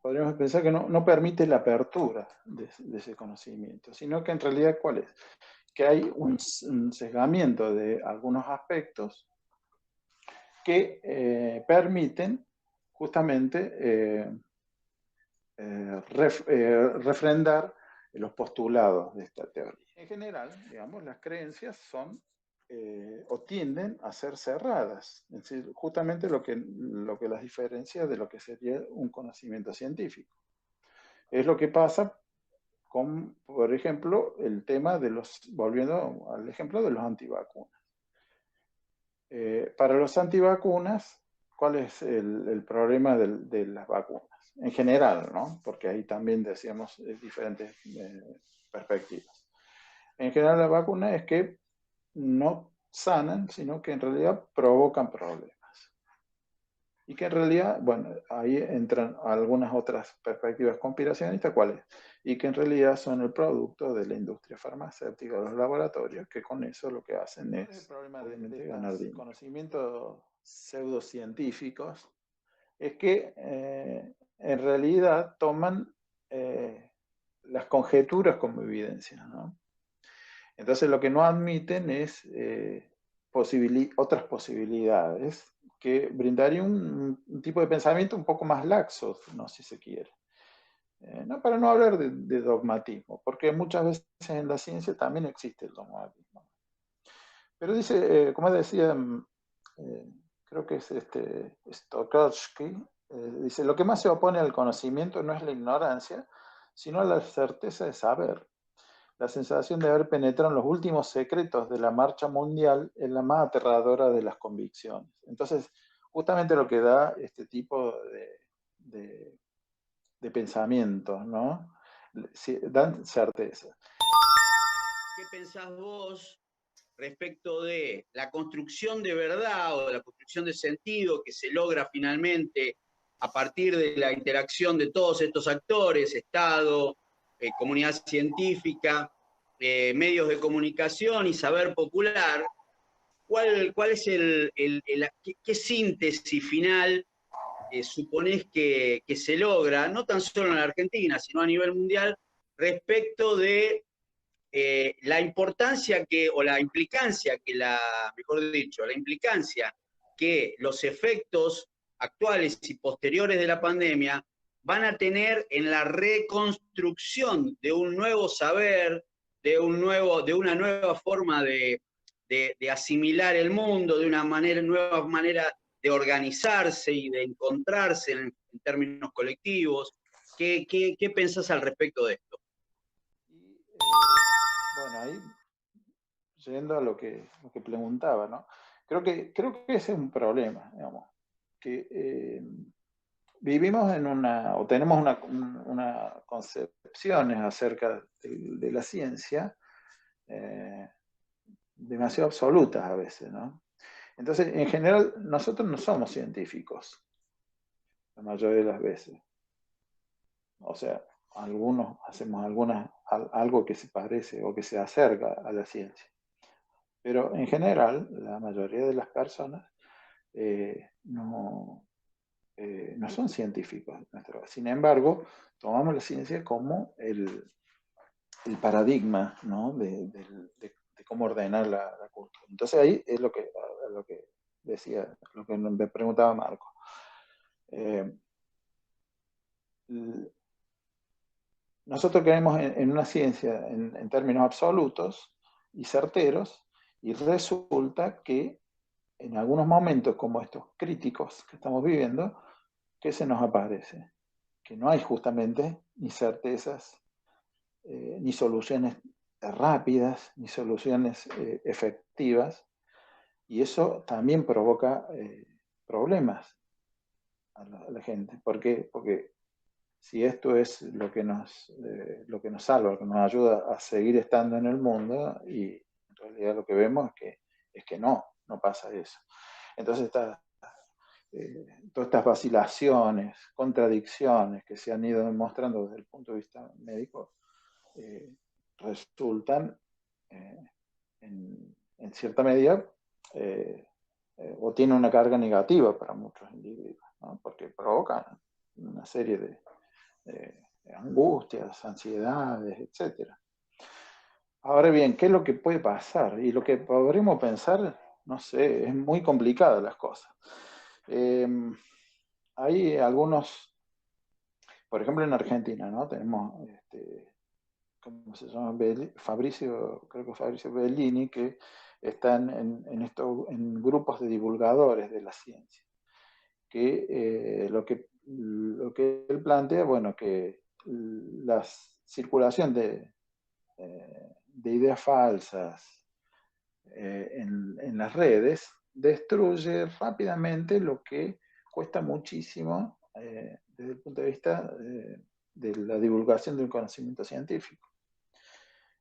podríamos pensar que no permite la apertura de ese conocimiento, sino que en realidad, ¿cuál es? Que hay un sesgamiento de algunos aspectos que permiten justamente refrendar los postulados de esta teoría. En general, digamos, las creencias son o tienden a ser cerradas, es decir, justamente lo que las diferencia de lo que sería un conocimiento científico. Es lo que pasa con, por ejemplo, el tema de volviendo al ejemplo de los antivacunas. Para los antivacunas, ¿cuál es el problema de las vacunas? En general, ¿no? Porque ahí también decíamos diferentes perspectivas. En general, la vacuna es que no sanan, sino que en realidad provocan problemas. Y que en realidad, bueno, ahí entran algunas otras perspectivas conspiracionistas, ¿cuáles? Y que en realidad son el producto de la industria farmacéutica, de los laboratorios, que con eso lo que hacen es, el problema de ganar dinero. Conocimientos pseudocientíficos es que en realidad toman las conjeturas como evidencia, ¿no? Entonces lo que no admiten es otras posibilidades que brindaría un tipo de pensamiento un poco más laxo, ¿no?, si se quiere. No, para no hablar de dogmatismo, porque muchas veces en la ciencia también existe el dogmatismo. Pero dice, como decía, creo que es Stokowski, dice, lo que más se opone al conocimiento no es la ignorancia, sino la certeza de saber. La sensación de haber penetrado en los últimos secretos de la marcha mundial es la más aterradora de las convicciones. Entonces, justamente lo que da este tipo de de pensamiento, ¿no? Dan certeza. ¿Qué pensás vos respecto de la construcción de verdad o de la construcción de sentido que se logra finalmente a partir de la interacción de todos estos actores, Estado, comunidad científica, medios de comunicación y saber popular? ¿Cuál es qué síntesis final suponés que se logra, no tan solo en la Argentina, sino a nivel mundial, respecto de la importancia o la implicancia mejor dicho, la implicancia que los efectos actuales y posteriores de la pandemia van a tener en la reconstrucción de un nuevo saber, de una nueva forma de asimilar el mundo, de una nueva manera de organizarse y de encontrarse en términos colectivos? ¿Qué pensás al respecto de esto? Bueno, ahí, yendo a lo que preguntaba, ¿no? Creo que ese es un problema, digamos, que vivimos o tenemos una concepciones acerca de la ciencia demasiado absolutas a veces, ¿no? Entonces, en general, nosotros no somos científicos, la mayoría de las veces. O sea, algunos hacemos algo que se parece o que se acerca a la ciencia. Pero en general, la mayoría de las personas no son científicos. Sin embargo, tomamos la ciencia como el paradigma, ¿no? de cómo ordenar la cultura. Entonces ahí es lo que decía, lo que me preguntaba Marco. Nosotros creemos en una ciencia en términos absolutos y certeros, y resulta que en algunos momentos como estos críticos que estamos viviendo, ¿qué se nos aparece? Que no hay justamente ni certezas, ni soluciones rápidas, ni soluciones efectivas, y eso también provoca problemas a la gente. ¿Por qué? Porque si esto es lo que nos salva, lo que nos ayuda a seguir estando en el mundo, y en realidad lo que vemos es que no pasa eso. Entonces todas estas vacilaciones, contradicciones que se han ido demostrando desde el punto de vista médico, resultan en cierta medida o tienen una carga negativa para muchos individuos, ¿no? Porque provocan una serie de angustias, ansiedades, etc. Ahora bien, ¿qué es lo que puede pasar? Y lo que podremos pensar, no sé, es muy complicada las cosas. Hay algunos, por ejemplo en Argentina, ¿no? Tenemos, ¿cómo se llama? Fabricio Bellini, que están en grupos de divulgadores de la ciencia. Que lo que él plantea, bueno, que la circulación de ideas falsas en las redes destruye rápidamente lo que cuesta muchísimo desde el punto de vista de la divulgación de un conocimiento científico.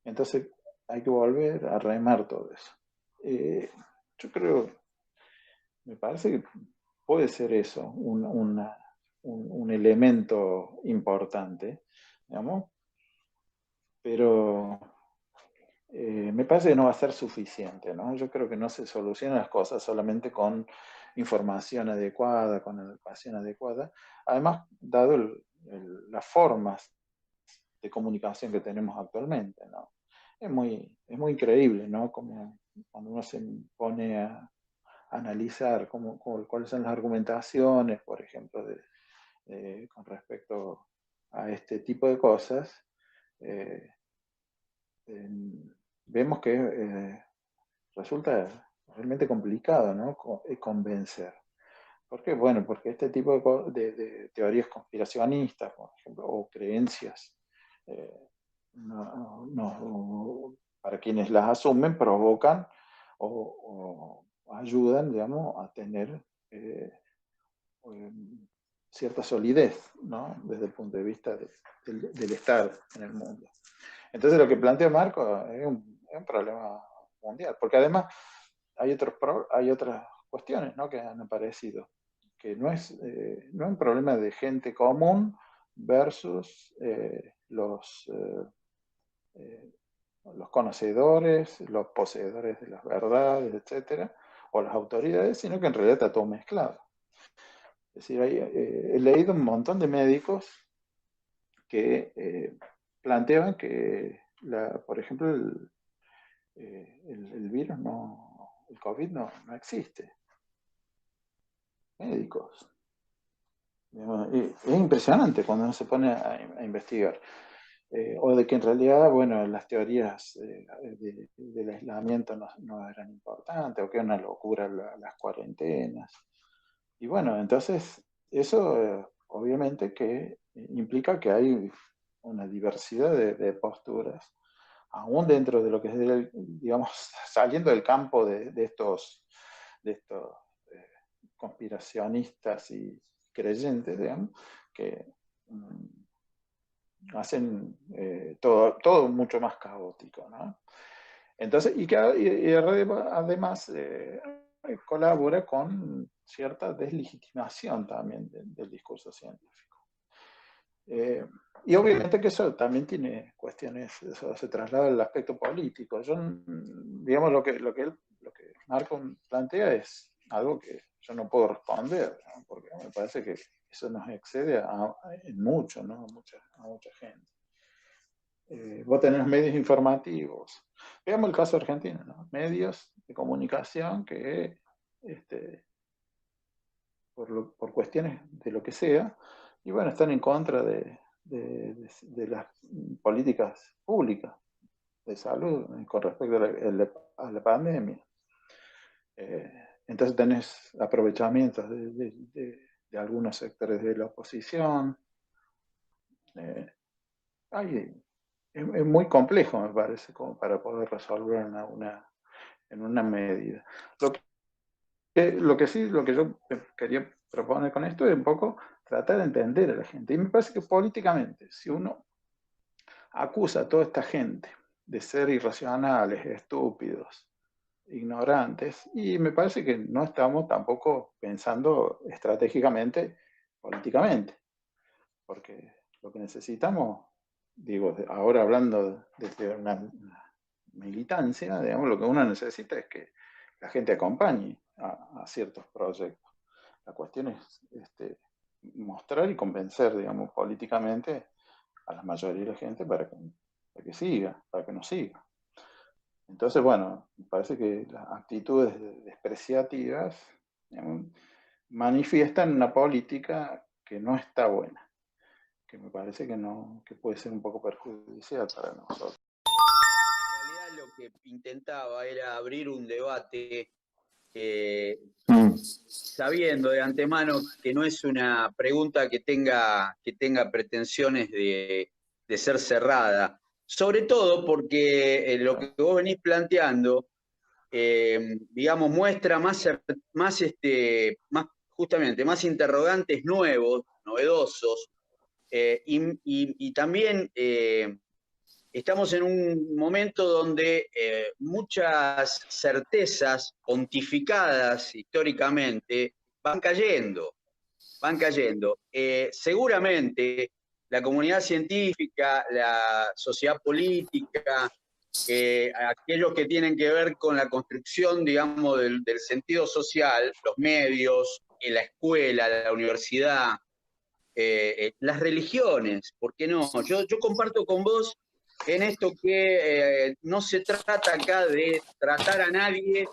Entonces hay que volver a remar todo eso. Yo creo, me parece que puede ser eso, un elemento importante, digamos, pero me parece que no va a ser suficiente, ¿no? Yo creo que no se solucionan las cosas solamente con información adecuada, con educación adecuada. Además, dado las formas de comunicación que tenemos actualmente, ¿no? Es muy increíble, ¿no? Como cuando uno se pone a analizar cuáles son las argumentaciones, por ejemplo, con respecto a este tipo de cosas, vemos que resulta realmente complicado, ¿no? Convencer. ¿Por qué? Bueno, porque este tipo de teorías conspiracionistas, por ejemplo, o creencias, para quienes las asumen, provocan o ayudan, digamos, a tener cierta solidez, ¿no? Desde el punto de vista del estar en el mundo. Entonces lo que plantea Marco es un problema mundial, porque además hay otras cuestiones, ¿no?, que han aparecido, que no es un problema de gente común versus los conocedores, los poseedores de las verdades, etcétera, o las autoridades, sino que en realidad está todo mezclado. Es decir, he leído un montón de médicos que planteaban que, por ejemplo, el virus el COVID no existe. Médicos. Es impresionante cuando uno se pone a investigar. O de que en realidad, bueno, las teorías del aislamiento no eran importantes, o que era una locura las cuarentenas. Y bueno, entonces eso obviamente que implica que hay una diversidad de posturas, aún dentro de lo que es, digamos, saliendo del campo de estos conspiracionistas y creyentes, digamos, que hacen todo mucho más caótico, ¿no? Entonces, y además colabora con cierta deslegitimación también del discurso científico. Y obviamente que eso también tiene cuestiones, eso se traslada al aspecto político. Digamos, lo que Marco plantea es algo que yo no puedo responder, ¿no? Porque me parece que eso nos excede en mucho, ¿no? A mucha gente. Vos tenés medios informativos. Veamos el caso argentino, ¿no? Medios de comunicación que, por cuestiones de lo que sea, y bueno, están en contra de las políticas públicas de salud con respecto a la pandemia. Entonces tenés aprovechamientos de algunos sectores de la oposición. Es muy complejo, me parece, como para poder resolver en una medida. Lo que yo quería proponer con esto es un poco tratar de entender a la gente. Y me parece que políticamente, si uno acusa a toda esta gente de ser irracionales, estúpidos, ignorantes, y me parece que no estamos tampoco pensando estratégicamente, políticamente, porque lo que necesitamos, digo, ahora hablando desde una militancia, digamos, lo que uno necesita es que la gente acompañe a ciertos proyectos. La cuestión es mostrar y convencer, digamos, políticamente a la mayoría de la gente para que siga, para que nos siga. Entonces, bueno, me parece que las actitudes despreciativas, digamos, manifiestan una política que no está buena, que me parece que puede ser un poco perjudicial para nosotros. En realidad lo que intentaba era abrir un debate sabiendo de antemano que no es una pregunta que tenga pretensiones de ser cerrada, sobre todo porque lo que vos venís planteando, digamos, muestra más justamente más interrogantes nuevos, novedosos, y también estamos en un momento donde muchas certezas pontificadas históricamente van cayendo. Seguramente la comunidad científica, la sociedad política, aquellos que tienen que ver con la construcción, digamos, del sentido social, los medios, la escuela, la universidad, las religiones, ¿por qué no? Yo comparto con vos en esto que no se trata acá de tratar a nadie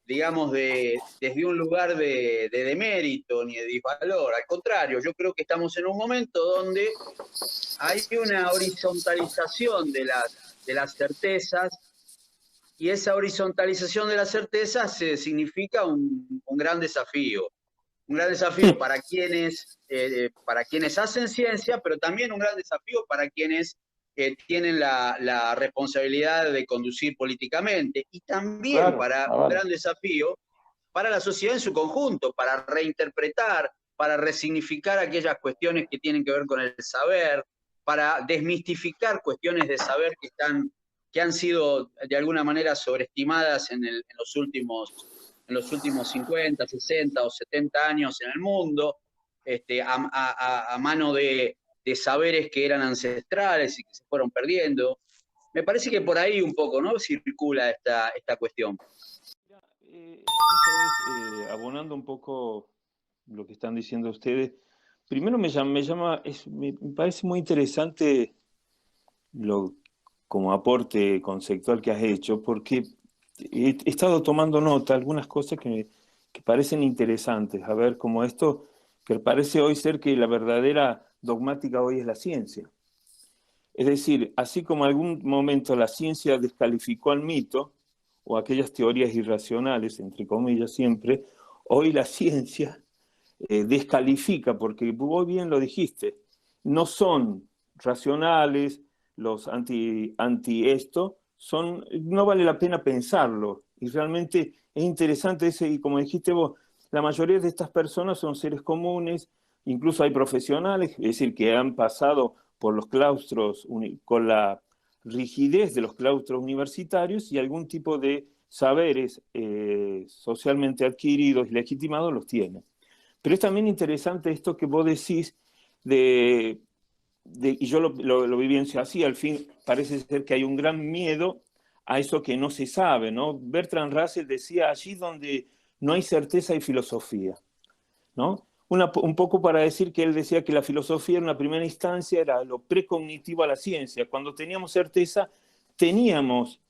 digamos, desde un lugar de demérito ni de disvalor. Al contrario, yo creo que estamos en un momento donde hay una horizontalización de las certezas, y esa horizontalización de las certezas significa un gran desafío. Un gran desafío para quienes hacen ciencia, pero también un gran desafío para quienes tienen la responsabilidad de conducir políticamente, y también un gran desafío para la sociedad en su conjunto, para reinterpretar para resignificar aquellas cuestiones que tienen que ver con el saber, para desmistificar cuestiones de saber que han sido de alguna manera sobreestimadas en los últimos 50, 60 o 70 años en el mundo, a mano de saberes que eran ancestrales y que se fueron perdiendo. Me parece que por ahí un poco, ¿no?, circula esta cuestión. Abonando un poco lo que están diciendo ustedes, primero me parece muy interesante como aporte conceptual que has hecho, porque he estado tomando nota de algunas cosas que parecen interesantes. A ver, como esto, que parece hoy ser que la verdadera dogmática hoy es la ciencia. Es decir, así como en algún momento la ciencia descalificó al mito, o aquellas teorías irracionales, entre comillas siempre, hoy la ciencia descalifica, porque vos bien lo dijiste, no son racionales, los anti esto, no vale la pena pensarlo. Y realmente es interesante ese, y como dijiste vos, la mayoría de estas personas son seres comunes, incluso hay profesionales, es decir, que han pasado por los claustros, con la rigidez de los claustros universitarios y algún tipo de saberes socialmente adquiridos y legitimados los tienen. Pero es también interesante esto que vos decís y yo lo vivencio así, al fin parece ser que hay un gran miedo a eso que no se sabe, ¿no? Bertrand Russell decía, allí donde no hay certeza hay filosofía, ¿no? Un poco para decir que él decía que la filosofía en una primera instancia era lo precognitivo a la ciencia. Cuando teníamos certeza, teníamos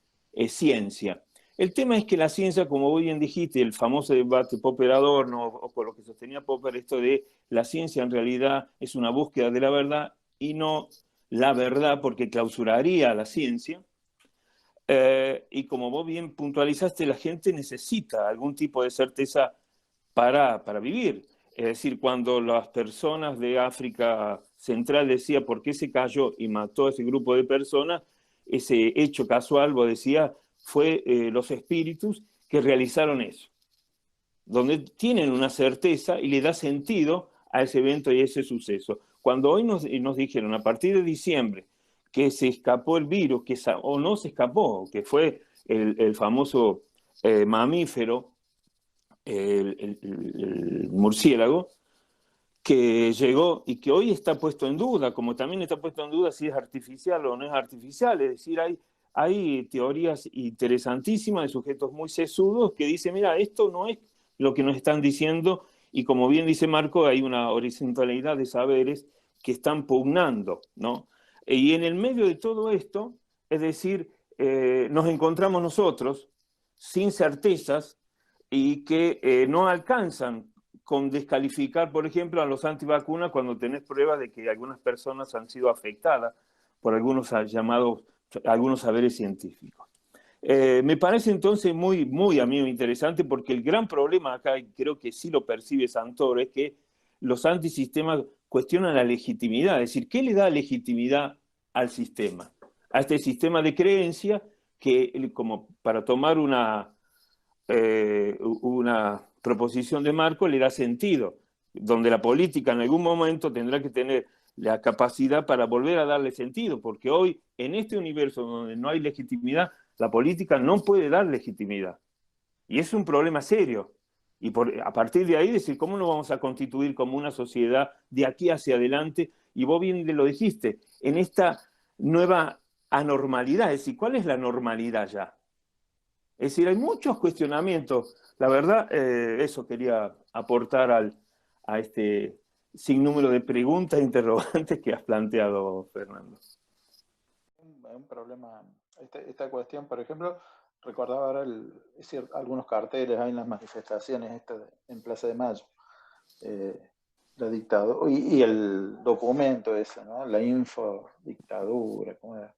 ciencia. El tema es que la ciencia, como vos bien dijiste, el famoso debate Popper-Adorno, o con lo que sostenía Popper, esto de la ciencia en realidad es una búsqueda de la verdad y no la verdad, porque clausuraría a la ciencia. Y como vos bien puntualizaste, la gente necesita algún tipo de certeza para vivir. Es decir, cuando las personas de África Central decían por qué se cayó y mató a ese grupo de personas, ese hecho casual, vos decías, fue los espíritus que realizaron eso, donde tienen una certeza y le da sentido a ese evento y a ese suceso. Cuando hoy nos dijeron a partir de diciembre que se escapó el virus, o no se escapó, que fue el famoso mamífero, el murciélago, que llegó y que hoy está puesto en duda, como también está puesto en duda si es artificial o no es artificial. Es decir, hay teorías interesantísimas de sujetos muy sesudos que dicen, mira, esto no es lo que nos están diciendo, y como bien dice Marco, hay una horizontalidad de saberes que están pugnando, ¿no? Y en el medio de todo esto, es decir, nos encontramos nosotros sin certezas y que no alcanzan con descalificar, por ejemplo, a los antivacunas cuando tenés pruebas de que algunas personas han sido afectadas por algunos saberes científicos. Me parece entonces muy a mí interesante, porque el gran problema acá, y creo que sí lo percibe Santoro, es que los antisistemas cuestionan la legitimidad. Es decir, ¿qué le da legitimidad al sistema? A este sistema de creencia que, como para tomar una proposición de Marco, le da sentido, donde la política en algún momento tendrá que tener la capacidad para volver a darle sentido, porque hoy, en este universo donde no hay legitimidad, la política no puede dar legitimidad. Y es un problema serio. Y a partir de ahí decir, ¿cómo nos vamos a constituir como una sociedad de aquí hacia adelante? Y vos bien lo dijiste, en esta nueva anormalidad. Es decir, ¿cuál es la normalidad ya? Es decir, hay muchos cuestionamientos. La verdad, eso quería aportar a este sinnúmero de preguntas e interrogantes que has planteado, Fernando. Un problema, esta cuestión, por ejemplo, recordaba ahora algunos carteles hay en las manifestaciones en Plaza de Mayo, la dictadura, y el documento ese, ¿no? La infodictadura, ¿cómo era?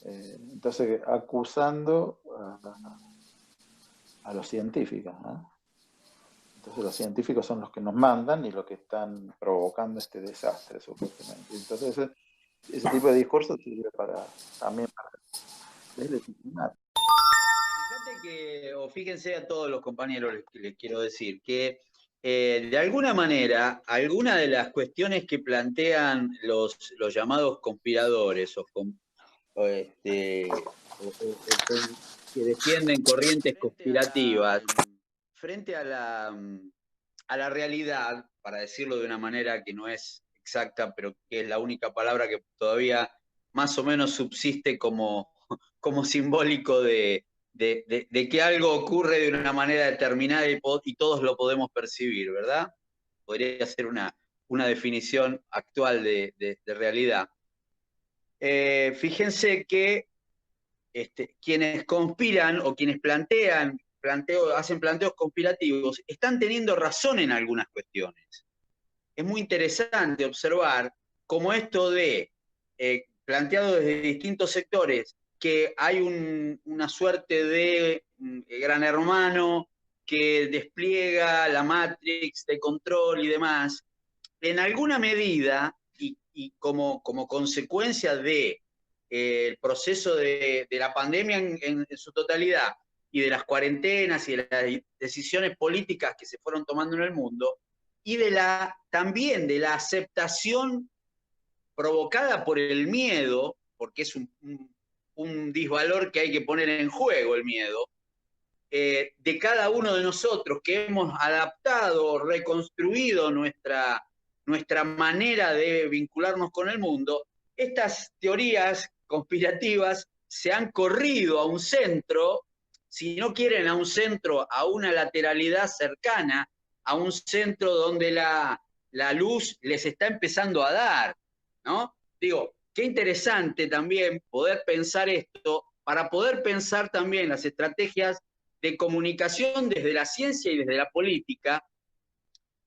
Entonces, acusando a los científicos, ¿no? Entonces los científicos son los que nos mandan y los que están provocando este desastre, supuestamente. Entonces ese tipo de discurso sirve también para deslegitimar. Fíjate que, o fíjense a todos los compañeros, les quiero decir, que De alguna manera, algunas de las cuestiones que plantean los llamados conspiradores que defienden corrientes conspirativas, frente a la realidad, para decirlo de una manera que no es exacta, pero que es la única palabra que todavía más o menos subsiste como simbólico de que algo ocurre de una manera determinada y todos lo podemos percibir, ¿verdad? Podría ser una definición actual de realidad. Fíjense que quienes conspiran o quienes hacen planteos conspirativos están teniendo razón en algunas cuestiones. Es muy interesante observar cómo esto planteado desde distintos sectores, que hay una suerte de gran hermano que despliega la matrix de control y demás, en alguna medida, y como consecuencia de el proceso de la pandemia en su totalidad, y de las cuarentenas y de las decisiones políticas que se fueron tomando en el mundo, y también de la aceptación provocada por el miedo, porque es un disvalor que hay que poner en juego, el miedo, de cada uno de nosotros que hemos adaptado, reconstruido nuestra manera de vincularnos con el mundo, estas teorías conspirativas se han corrido a un centro, si no quieren a un centro, a una lateralidad cercana, a un centro donde la luz les está empezando a dar, ¿no? Digo, qué interesante también poder pensar esto, para poder pensar también las estrategias de comunicación desde la ciencia y desde la política,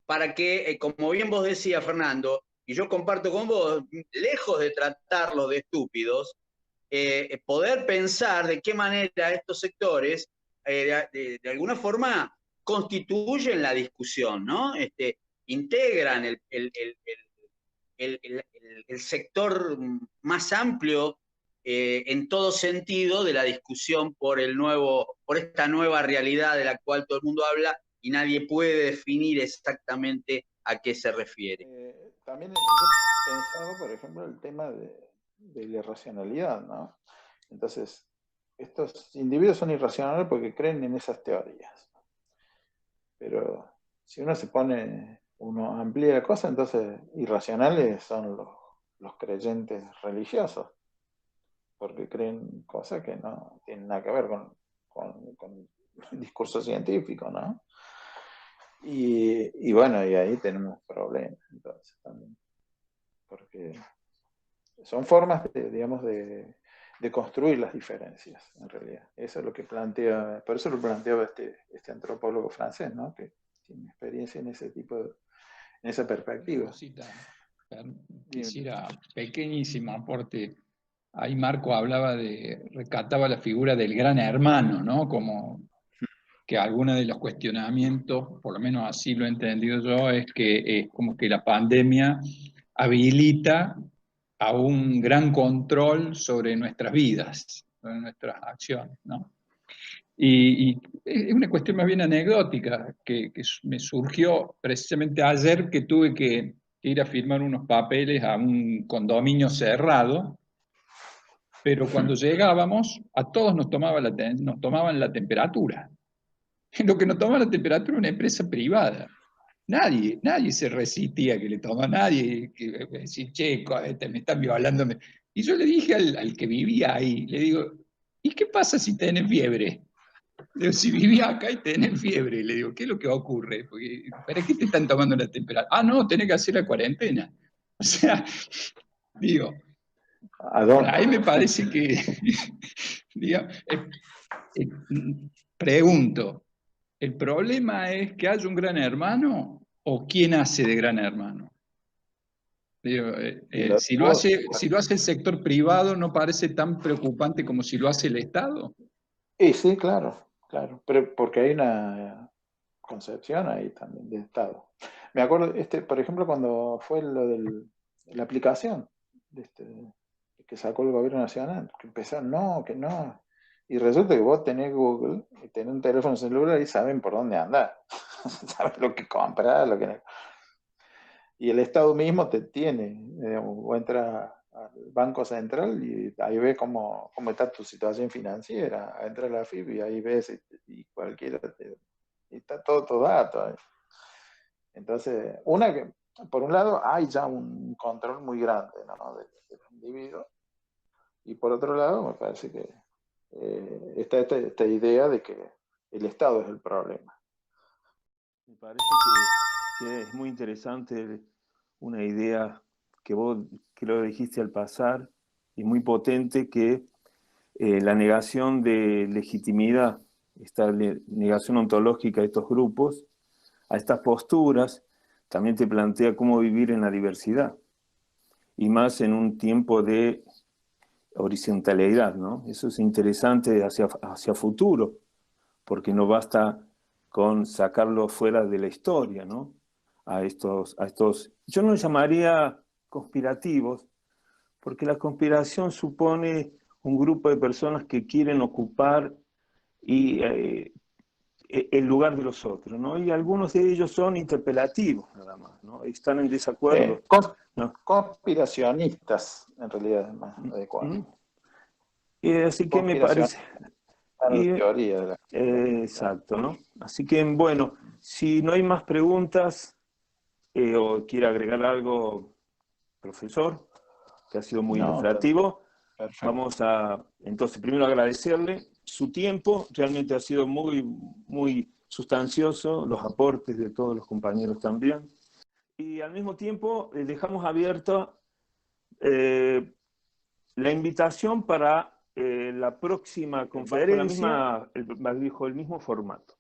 para que, como bien vos decías, Fernando, y yo comparto con vos, lejos de tratarlos de estúpidos, poder pensar de qué manera estos sectores, de alguna forma, constituyen la discusión, ¿no? Integran el sector más amplio en todo sentido de la discusión por esta nueva realidad de la cual todo el mundo habla y nadie puede definir exactamente a qué se refiere. También yo pensaba, por ejemplo, el tema de la irracionalidad, ¿no? Entonces, estos individuos son irracionales porque creen en esas teorías. Pero si uno amplía la cosa, entonces irracionales son los creyentes religiosos, porque creen cosas que no tienen nada que ver con el discurso científico, ¿no? Y bueno, y ahí tenemos problemas, entonces también, porque son formas, digamos, de construir las diferencias, en realidad. Eso es lo que plantea, por eso lo planteaba este antropólogo francés, ¿no? Que tiene experiencia en ese tipo en esa perspectiva. Quisiera, pequeñísimo aporte. Ahí Marco recataba la figura del gran hermano, ¿no? Como que algunos de los cuestionamientos, por lo menos así lo he entendido yo, es que es como que la pandemia habilita a un gran control sobre nuestras vidas, sobre nuestras acciones, ¿no? Y es una cuestión más bien anecdótica que me surgió precisamente ayer que tuve que ir a firmar unos papeles a un condominio cerrado, pero cuando llegábamos a todos nos tomaban la temperatura. Lo que nos tomaba la temperatura era una empresa privada. Nadie se resistía que le toma a nadie, que decir, che, me están violando. Y yo le dije al que vivía ahí, le digo, ¿y qué pasa si tenés fiebre? Le digo, si vivía acá y tenés fiebre, le digo, ¿qué es lo que ocurre? Porque, ¿para qué te están tomando la temperatura? Ah, no, tenés que hacer la cuarentena. O sea, digo, ahí me parece que, digo, pregunto, ¿el problema es que haya un gran hermano o quién hace de gran hermano? Digo, si lo hace el sector privado, ¿no parece tan preocupante como si lo hace el Estado? Sí, claro, pero porque hay una concepción ahí también de Estado. Me acuerdo, por ejemplo, cuando fue lo de la aplicación que sacó el gobierno nacional, que empezaron, no, que no. Y resulta que vos tenés Google y tenés un teléfono celular y saben por dónde andar. Saben lo que comprar, lo que no. Y el Estado mismo te tiene. Digamos, vos entras al Banco Central y ahí ves cómo está tu situación financiera. Entras a la FIP y ahí ves y cualquiera y está todo tu dato ahí. Entonces, por un lado hay ya un control muy grande, ¿no?, del individuo. Y por otro lado, me parece que está esta idea de que el Estado es el problema. Me parece que es muy interesante una idea que vos que lo dijiste al pasar y muy potente, que la negación de legitimidad, esta negación ontológica de estos grupos, a estas posturas, también te plantea cómo vivir en la diversidad, y más en un tiempo de horizontalidad, ¿no? Eso es interesante hacia futuro, porque no basta con sacarlo fuera de la historia, ¿no? A estos, yo no llamaría conspirativos, porque la conspiración supone un grupo de personas que quieren ocupar el lugar de los otros, ¿no? Y algunos de ellos son interpelativos, nada más, ¿no? Están en desacuerdo, ¿no? Conspiracionistas, en realidad es más adecuado. Así que me parece... teoría de la... exacto, ¿no? Así que, bueno, si no hay más preguntas o quiere agregar algo, profesor, que ha sido muy ilustrativo, vamos a, entonces, primero agradecerle su tiempo, realmente ha sido muy, muy sustancioso, los aportes de todos los compañeros también, y al mismo tiempo dejamos abierta la invitación para la próxima conferencia, bajo el mismo formato.